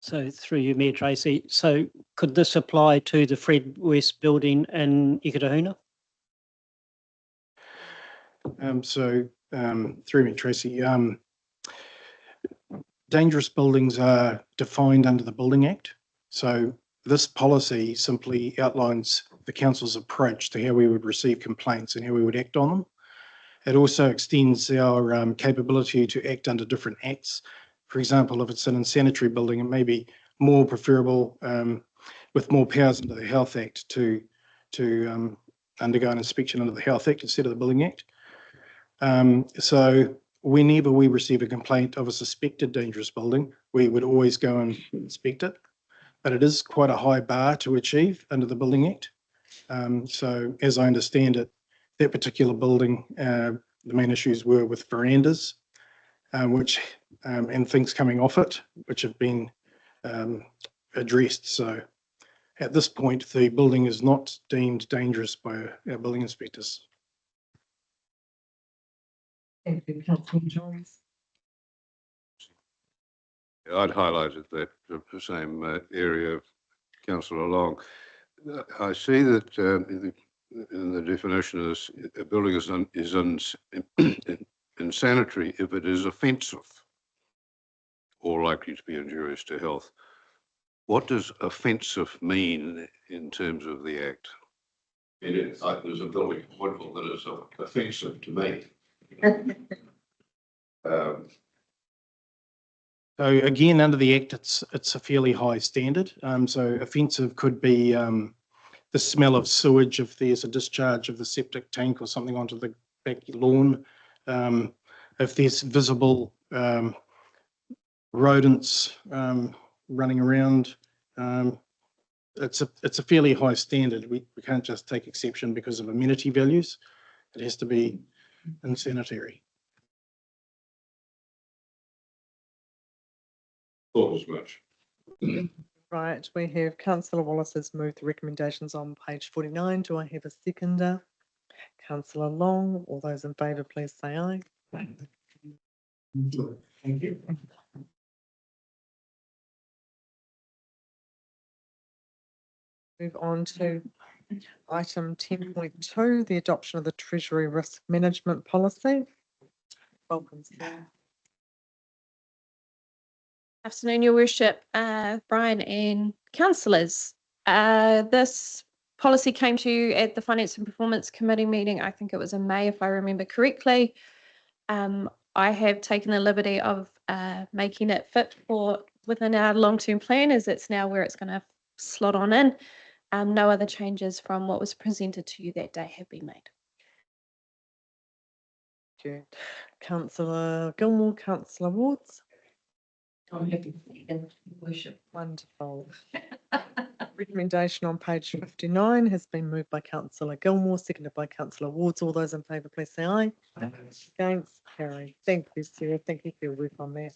So through you, Mayor Tracy, so could this apply to the Fred West building in Eketahuna?
Through me, Tracy, dangerous buildings are defined under the Building Act. So this policy simply outlines the council's approach to how we would receive complaints and how we would act on them. It also extends our capability to act under different acts. For example, if it's an unsanitary building, it may be more preferable with more powers under the Health Act to undergo an inspection under the Health Act instead of the Building Act. So whenever we receive a complaint of a suspected dangerous building, we would always go and inspect it. But it is quite a high bar to achieve under the Building Act. So as I understand it, that particular building, the main issues were with verandas, and things coming off it, which have been addressed. So at this point, the building is not deemed dangerous by our building inspectors.
Thank you, Councillor Johns.
I'd highlighted that the same area of Councillor Long. I see that in the definition of this, a building is insanitary if it is offensive or likely to be injurious to health. What does offensive mean in terms of the Act?
It is like there's a building in Woodville that is offensive to me.
So again, under the Act, it's a fairly high standard. So offensive could be the smell of sewage if there's a discharge of the septic tank or something onto the back lawn. If there's visible rodents running around, it's a fairly high standard. We can't just take exception because of amenity values. It has to be insanitary.
Thought as much.
Right, we have Councillor Wallace has moved the recommendations on page 49. Do I have a seconder? Councillor Long, all those in favour, please say aye.
Thank you.
Move on to item 10.2, the adoption of the Treasury Risk Management Policy. Welcome, Sarah.
Afternoon, Your Worship, Brian and councillors. This policy came to you at the Finance and Performance Committee meeting. I think it was in May, if I remember correctly. I have taken the liberty of making it fit for within our long-term plan, as it's now where it's going to slot on in. No other changes from what was presented to you that day have been made.
Thank you. Councillor Gilmore, Councillor Wards.
I'm happy for you, Worship.
Wonderful. Recommendation on page 59 has been moved by Councillor Gilmore, seconded by Councillor Wards. All those in favour, please say aye. Against, carried. Thank you, Sarah. Thank you for your work on that.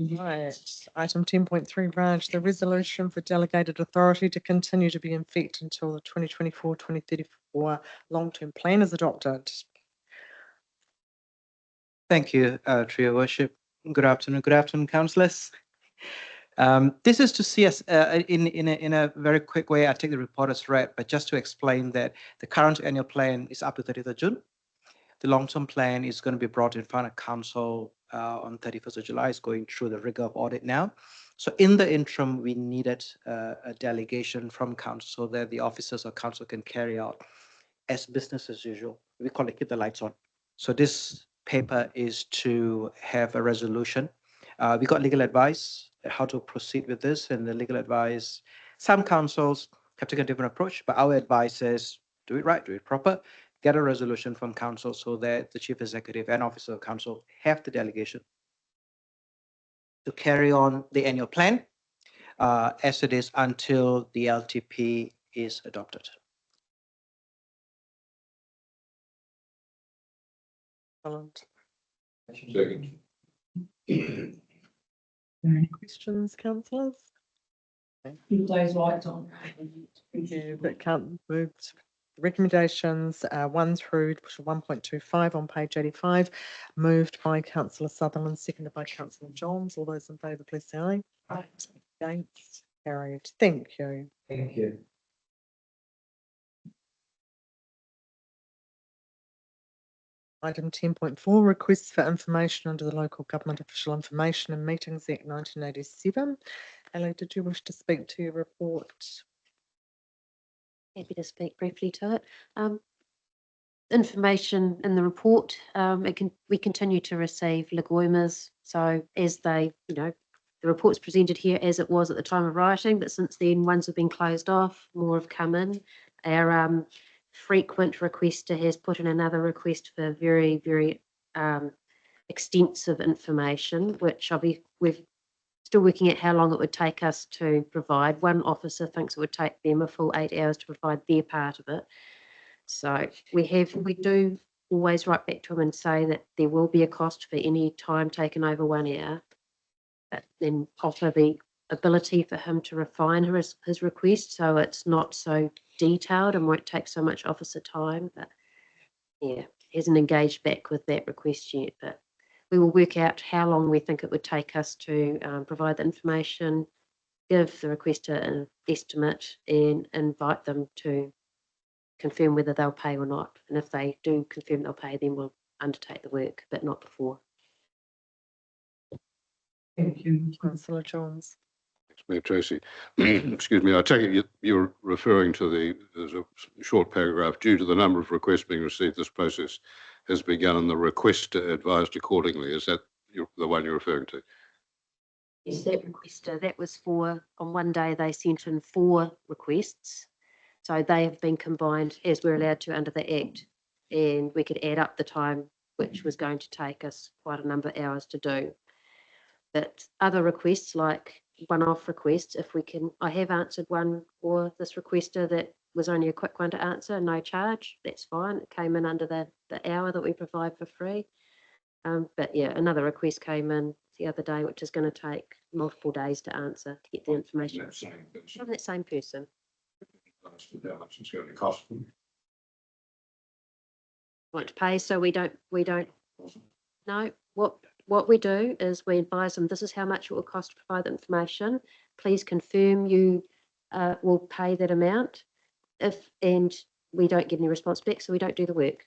Right, item 10.3, Raj, the resolution for delegated authority to continue to be in effect until the 2024-2034 long-term plan is adopted.
Thank you, Your Worship. Good afternoon, councillors. This is to see us in a very quick way. I take the report as read, but just to explain that the current annual plan is up to 30th of June. The long-term plan is going to be brought in front of council on 31st of July. It's going through the rigor of audit now. So in the interim, we needed a delegation from council so that the officers of council can carry out as business as usual. We call it keep the lights on. So this paper is to have a resolution. We got legal advice how to proceed with this, and the legal advice, some councils have taken a different approach, but our advice is do it right, do it proper, get a resolution from council so that the chief executive and officer of council have the delegation to carry on the annual plan as it is until the LTP is adopted.
Excellent.
Second.
Any questions, councillors?
Keep those lights on.
Thank you, but can't move recommendations 1 through 1.25 on page 85, moved by Councillor Sutherland, seconded by Councillor Johns. All those in favour, please say aye. Aye. Against, carried. Thank you.
Thank you.
Item 10.4, requests for information under the Local Government Official Information and Meetings Act 1987. Ellie, did you wish to speak to your report?
Happy to speak briefly to it. Information in the report, we continue to receive legoimas. So as they, the report's presented here as it was at the time of writing, but since then ones have been closed off, more have come in. Our frequent requester has put in another request for very, very extensive information, which we're still working at how long it would take us to provide. One officer thinks it would take them a full 8 hours to provide their part of it. So we do always write back to him and say that there will be a cost for any time taken over 1 hour, but then offer the ability for him to refine his request so it's not so detailed and won't take so much officer time. But yeah, hasn't engaged back with that request yet, but we will work out how long we think it would take us to provide the information, give the requester an estimate and invite them to confirm whether they'll pay or not. And if they do confirm they'll pay, then we'll undertake the work, but not before.
Thank you, Councillor Johns.
Mayor Tracy. Excuse me, I take it you're referring to there's a short paragraph, due to the number of requests being received, this process has begun and the requester advised accordingly. Is that the one you're referring to?
Yes, that requester, that was for, on one day, they sent in 4 requests. So they have been combined as we're allowed to under the Act. And we could add up the time, which was going to take us quite a number of hours to do. But other requests, like one-off requests, if we can, I have answered one for this requester that was only a quick one to answer, no charge, that's fine. It came in under the hour that we provide for free. But yeah, another request came in the other day, which is going to take multiple days to answer, to get the information from that same person.
How much it's going to cost them?
Want to pay, so we don't, no, what we do is we advise them, this is how much it will cost to provide the information. Please confirm you will pay that amount. And we don't get any response back, so we don't do the work.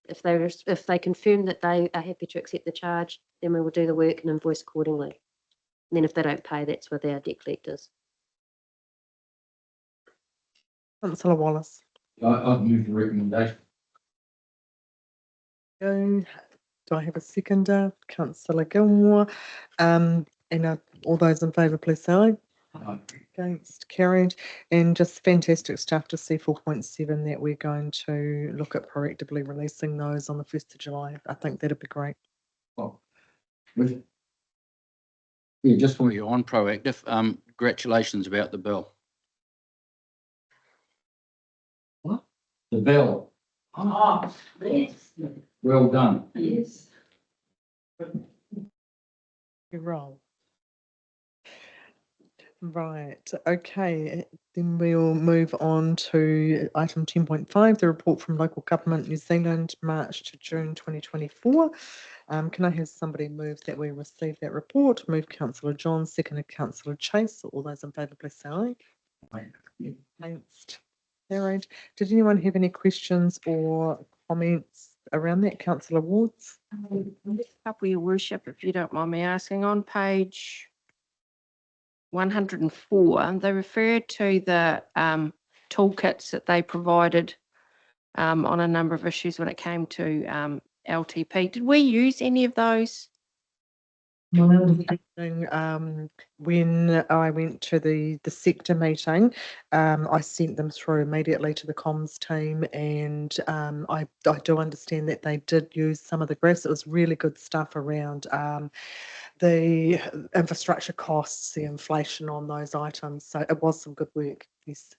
If they confirm that they are happy to accept the charge, then we will do the work and invoice accordingly. And then if they don't pay, that's with our debt collectors.
Councillor Wallace.
I'd move the recommendation.
Do I have a seconder? Councillor Gilmore. And all those in favour, please say aye.
Aye.
Against, carried. And just fantastic stuff to see 4.7 that we're going to look at proactively releasing those on the 1st of July. I think that'd be great.
Well,
Yeah, just while you're on proactive, congratulations about the bill.
the bill,
Oh, yes,
well done.
yes.
You roll. Right, okay, then we'll move on to item 10.5, the report from Local Government New Zealand, March to June 2024. Can I have somebody move that we receive that report? Move Councillor John, seconded Councillor Chase. All those in favour, please say aye. Against, carried. Did anyone have any questions or comments around that? Councillor Wards?
Couple, Your Worship, if you don't mind me asking, on page 104, they referred to the toolkits that they provided on a number of issues when it came to LTP. Did we use any of those?
When I went to the sector meeting, I sent them through immediately to the comms team, and I do understand that they did use some of the graphs. It was really good stuff around the infrastructure costs, the inflation on those items. So it was some good work. Yes.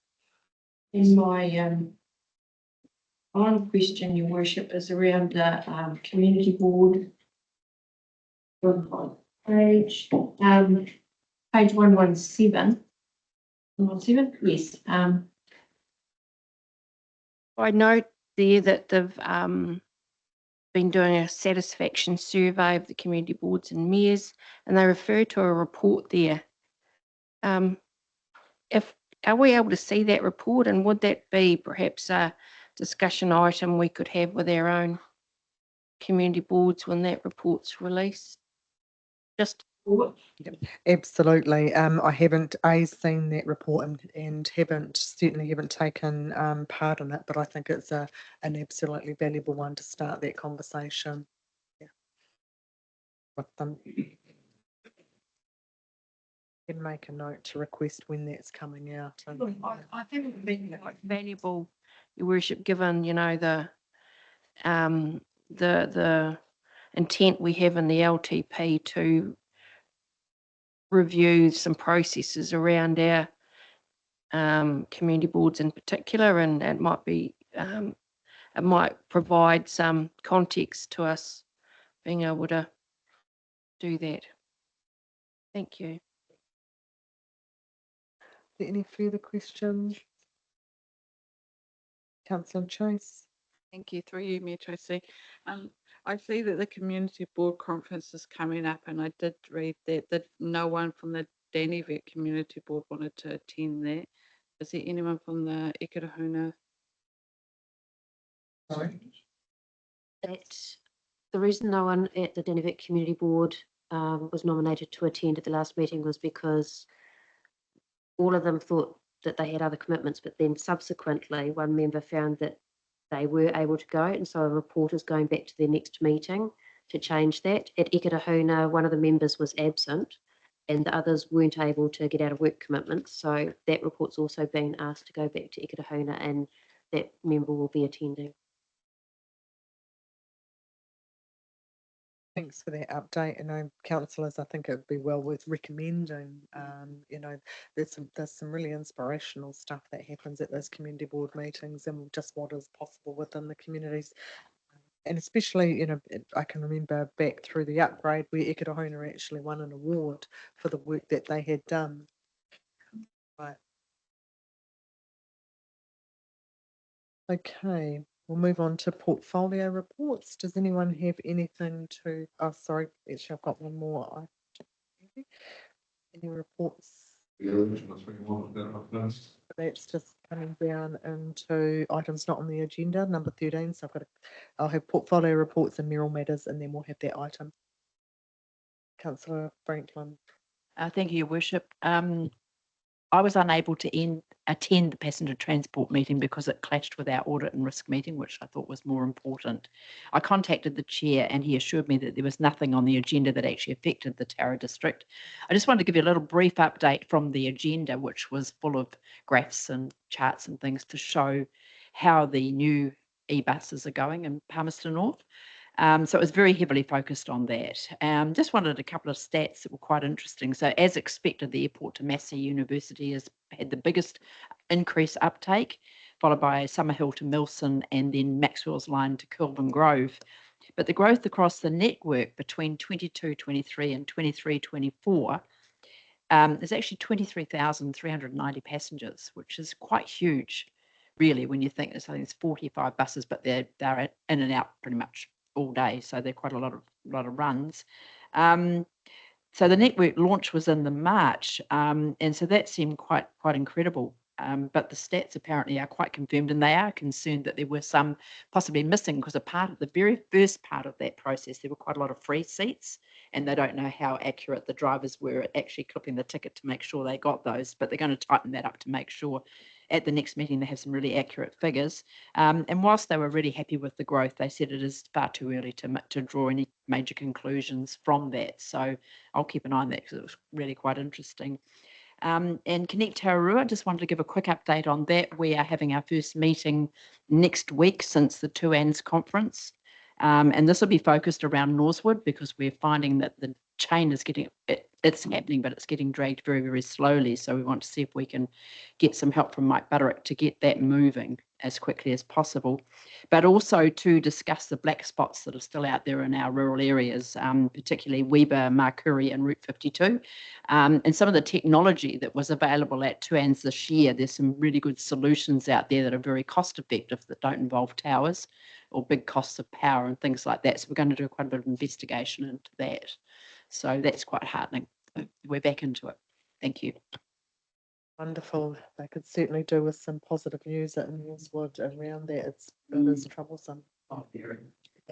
And my final question, Your Worship, is around the community board. Page 117. 117? Yes. I note there that they've been doing a satisfaction survey of the community boards and mayors, and they refer to a report there. Are we able to see that report, and would that be perhaps a discussion item we could have with our own community boards when that report's released? Just
Absolutely. I haven't seen that report and certainly haven't taken part in it, but I think it's an absolutely valuable one to start that conversation. Yeah. With them. Can make a note to request when that's coming out.
I think it would be quite valuable, Your Worship, given the intent we have in the LTP to review some processes around our community boards in particular, and it might provide some context to us being able to do that. Thank you.
Any further questions? Councillor Chase.
Thank you, through you, Mayor Tracy. I see that the community board conference is coming up, and I did read that no one from the Dannyville community board wanted to attend that. Is there anyone from the Ikirahuna?
Sorry.
The reason no one at the Dannyville community board was nominated to attend at the last meeting was because all of them thought that they had other commitments, but then subsequently one member found that they were able to go, and so a report is going back to their next meeting to change that. At Ikitahuna, one of the members was absent and the others weren't able to get out of work commitments. So that report's also been asked to go back to Ikitahuna, and that member will be attending.
Thanks for that update. Councillors, I think it would be well worth recommending. There's some really inspirational stuff that happens at those community board meetings and just what is possible within the communities. And especially, I can remember back through the upgrade where Ikitahuna actually won an award for the work that they had done. Right. Okay. We'll move on to portfolio reports. Does anyone have anything to, oh, sorry, actually I've got one more. Any reports? That's just coming down into items not on the agenda, number 13. So I'll have portfolio reports and mayoral matters, and then we'll have that item. Councillor Franklin.
Thank you, Your Worship. I was unable to attend the passenger transport meeting because it clashed with our audit and risk meeting, which I thought was more important. I contacted the chair and he assured me that there was nothing on the agenda that actually affected the Tararua district. I just wanted to give you a little brief update from the agenda, which was full of graphs and charts and things to show how the new e-buses are going in Palmerston North. So it was very heavily focused on that. Just wanted a couple of stats that were quite interesting. So as expected, the airport to Massey University has had the biggest increase uptake, followed by Summerhill to Milson and then Maxwell's line to Kilburn Grove. But the growth across the network between 22-23 and 23-24 is actually 23,390 passengers, which is quite huge, really, when you think there's, I think it's 45 buses, but they're in and out pretty much all day, so they're quite a lot of runs. So the network launch was in the March, and so that seemed quite incredible. But the stats apparently are quite confirmed, and they are concerned that there were some possibly missing, because a part of the very first part of that process, there were quite a lot of free seats, and they don't know how accurate the drivers were at actually clipping the ticket to make sure they got those. But they're going to tighten that up to make sure at the next meeting they have some really accurate figures. And whilst they were really happy with the growth, they said it is far too early to draw any major conclusions from that. So I'll keep an eye on that because it was really quite interesting. And Connect Tararua, I just wanted to give a quick update on that. We are having our first meeting next week since the TUANZ conference. And this will be focused around Northwood, because we're finding that the chain is it's happening, but it's getting dragged very, very slowly. So we want to see if we can get some help from Mike Butterick to get that moving as quickly as possible, but also to discuss the black spots that are still out there in our rural areas, particularly Weber, Markuri and Route 52, and some of the technology that was available at TUANZ this year. There's some really good solutions out there that are very cost effective, that don't involve towers or big costs of power and things like that. So we're going to do quite a bit of investigation into that. So that's quite heartening. We're back into it. Thank you.
Wonderful. They could certainly do with some positive news at Northwood around that. It is troublesome.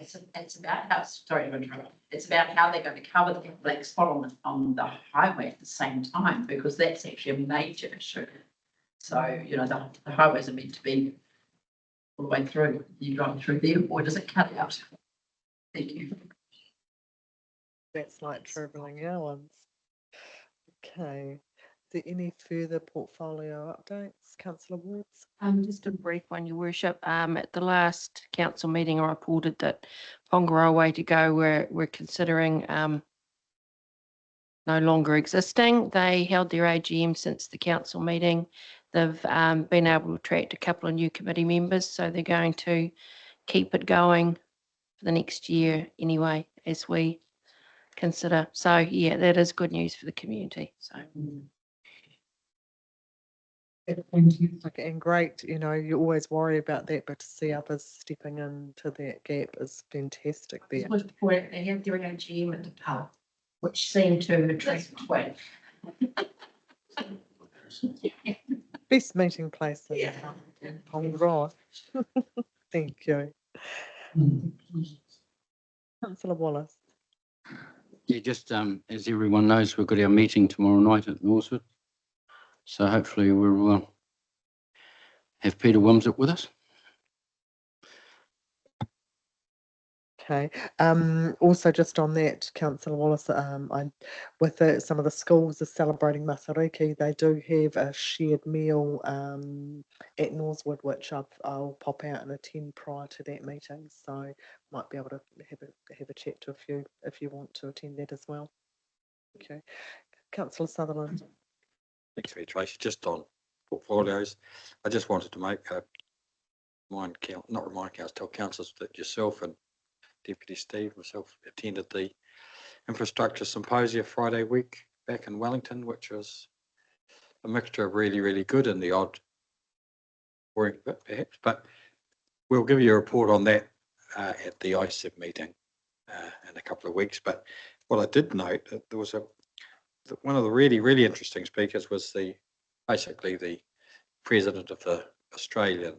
It's about how, sorry to interrupt. It's about how they're going to cover the black spot on the highway at the same time, because that's actually a major issue. So, the highways are meant to be all the way through. You drive through there, or does it cut out? Thank you.
That's like travelling hours. Okay. Is there any further portfolio updates, Councillor Wards?
Just a brief one, Your Worship. At the last council meeting, I reported that Pongaroa Way to Go we're considering no longer existing. They held their AGM since the council meeting. They've been able to attract a couple of new committee members, so they're going to keep it going for the next year anyway, as we consider. So yeah, that is good news for the community. So.
And great, you always worry about that, but to see others stepping into that gap is fantastic there.
They had their AGM at the pub, which seemed to attract 12.
Best meeting place in Pongaroa. Thank you. Councillor Wallace.
Yeah, just as everyone knows, we've got our meeting tomorrow night at Northwood. So hopefully we'll have Peter Wimsett with us.
Okay. Also just on that, Councillor Wallace, with some of the schools are celebrating Matariki, they do have a shared meal at Northwood, which I'll pop out and attend prior to that meeting. So might be able to have a chat to a few if you want to attend that as well. Okay. Councillor Sutherland.
Thanks very Tracy. Just on portfolios, I just wanted to make a tell councillors that yourself and Deputy Steve, myself, attended the infrastructure symposia Friday week back in Wellington, which was a mixture of really, really good and the odd boring bit perhaps, but we'll give you a report on that at the ICEB meeting in a couple of weeks. But what I did note, there was one of the really, really interesting speakers was basically the president of the Australian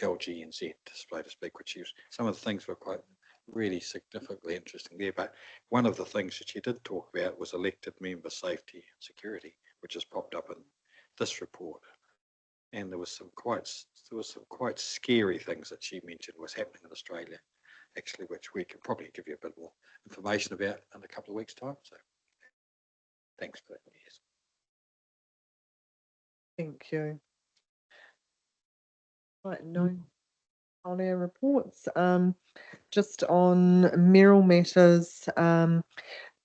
LGNZ display to speak, which some of the things were quite really significantly interesting there. But one of the things that she did talk about was elected member safety and security, which has popped up in this report. And there was some quite scary things that she mentioned was happening in Australia, actually, which we can probably give you a bit more information about in a couple of weeks' time. So thanks for that. Yes.
Thank you. Right, no on our reports. Just on Merrill matters,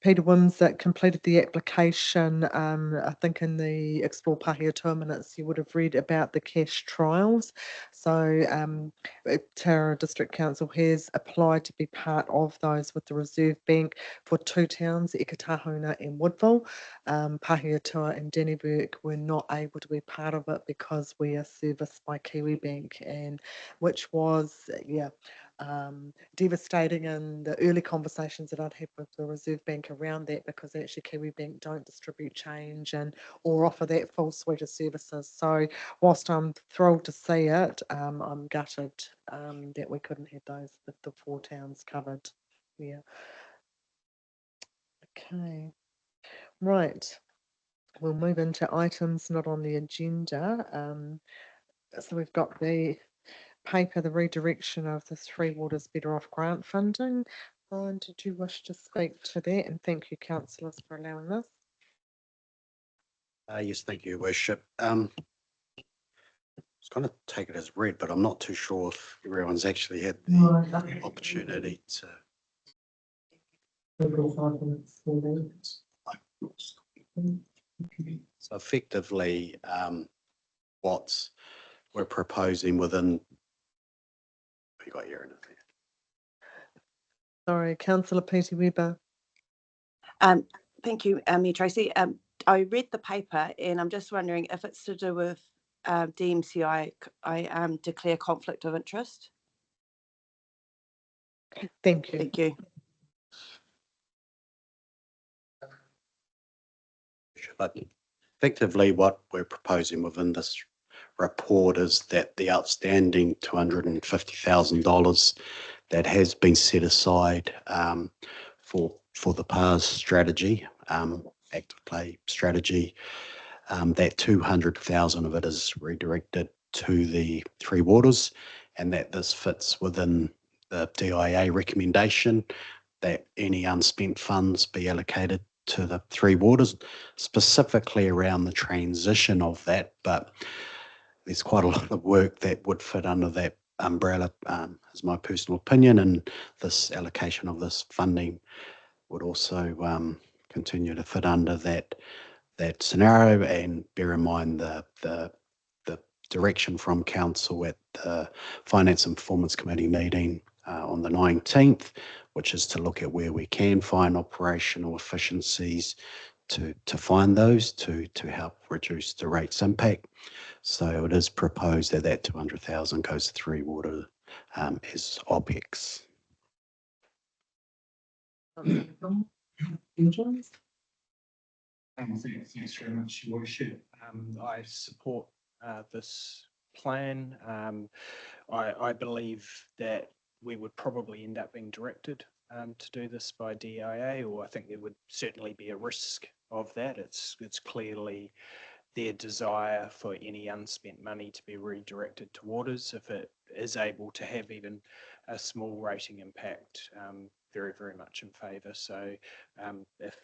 Peter Wimsatt completed the application. I think in the Explore Pahiatua minutes you would have read about the cash trials. So Tararua District Council has applied to be part of those with the Reserve Bank for two towns, Ekatahuna and Woodville. Pahiatua and Dannevirke were not able to be part of it because we are serviced by Kiwi Bank, and which was, devastating in the early conversations that I'd had with the Reserve Bank around that, because actually Kiwi Bank don't distribute change or offer that full suite of services. So whilst I'm thrilled to see it, I'm gutted that we couldn't have the four towns covered. Yeah. Okay. Right. We'll move into items not on the agenda. So we've got the paper, the redirection of the Three Waters Better Off grant funding. Brian, did you wish to speak to that? And thank you, councillors, for allowing this.
Yes, thank you, Your Worship. I was going to take it as read, but I'm not too sure if everyone's actually had the opportunity to. So effectively, what we're proposing within. You got your internet.
Sorry, Councillor Peter Weber.
Thank you, Tracy. I read the paper and I'm just wondering if it's to do with DMCI, I declare conflict of interest.
Thank you.
Thank you.
But effectively what we're proposing within this report is that the outstanding $250,000 that has been set aside for the PARS strategy, active play strategy, that 200,000 of it is redirected to the Three Waters, and that this fits within the DIA recommendation that any unspent funds be allocated to the Three Waters, specifically around the transition of that. But there's quite a lot of work that would fit under that umbrella, is my personal opinion, and this allocation of this funding would also continue to fit under that scenario. And bear in mind the direction from council at the Finance and Performance Committee meeting on the 19th, which is to look at where we can find operational efficiencies to find those to help reduce the rates impact. So it is proposed that 200,000 goes to Three Water as OPEX.
Thanks very much, Your Worship. I support this plan. I believe that we would probably end up being directed to do this by DIA, or I think there would certainly be a risk of that. It's clearly their desire for any unspent money to be redirected to Waters. If is able to have even a small rating impact, very, very much in favour. So if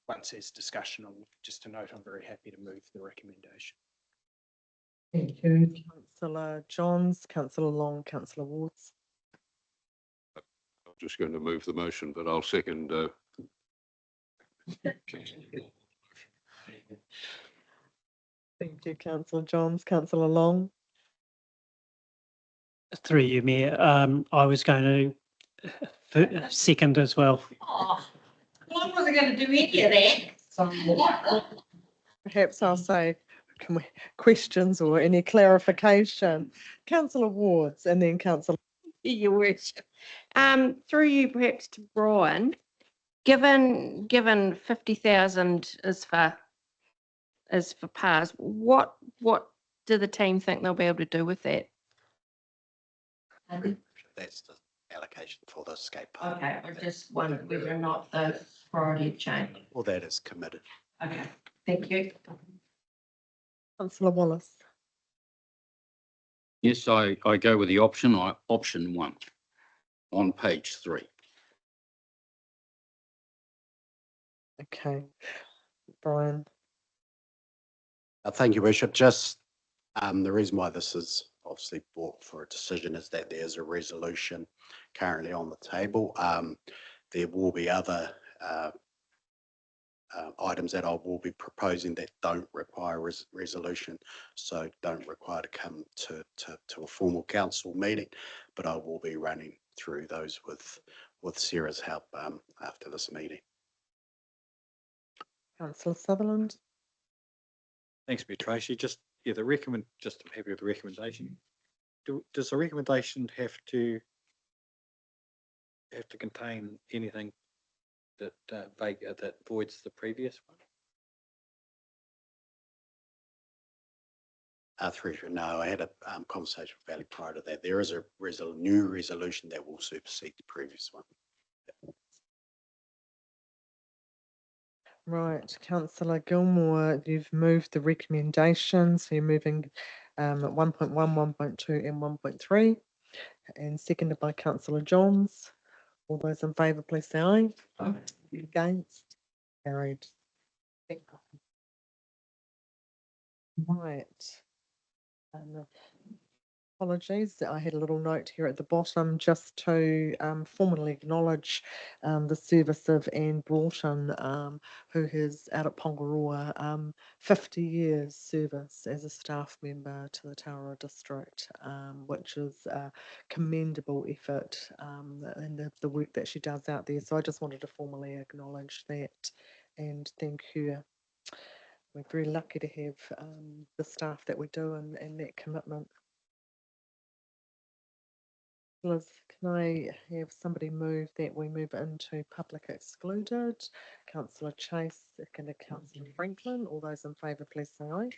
once there's discussion, just to note, I'm very happy to move the recommendation.
Thank you, Councillor Johns, Councillor Long, Councillor Wards.
I'm just going to move the motion, but I'll second.
Thank you, Councillor Johns, Councillor Long.
Through you, Mayor, I was going to second as well.
Oh, well, I wasn't going to do any of that.
Perhaps I'll say questions or any clarification. Councillor Wards and then Councillor.
Your worship. Through you perhaps to Brian, given 50,000 is for PARS, what do the team think they'll be able to do with that?
That's the allocation for the skate park.
Okay, I just wondered whether or not the priority had changed.
Well, that is committed.
Okay, thank you.
Councillor Wallace.
Yes, I go with the option 1 on page 3.
Okay, Brian.
Thank you, Bishop. Just the reason why this is obviously brought for a decision is that there's a resolution currently on the table. There will be other items that I will be proposing that don't require resolution, so don't require to come to a formal council meeting, but I will be running through those with Sarah's help after this meeting.
Councillor Sutherland.
Thanks, Mayor Tracy. Just I'm happy with the recommendation. Does the recommendation have to contain anything that that voids the previous one?
Treasurer, no, I had a conversation with Valley prior to that. There is a new resolution that will supersede the previous one.
Right, Councillor Gilmore, you've moved the recommendations. So you're moving 1.1, 1.2 and 1.3 and seconded by Councillor Johns. All those in favour, please say aye. Aye. Against? Carried. Right. Apologies, I had a little note here at the bottom just to formally acknowledge the service of Anne Broughton, who has out at Pongaroa 50 years service as a staff member to the Tararua district, which is a commendable effort and the work that she does out there. So I just wanted to formally acknowledge that and thank her. We're very lucky to have the staff that we do and that commitment. Liz, can I have somebody move that we move into public excluded? Councillor Chase, seconded Councillor Franklin. All those in favour, please say aye.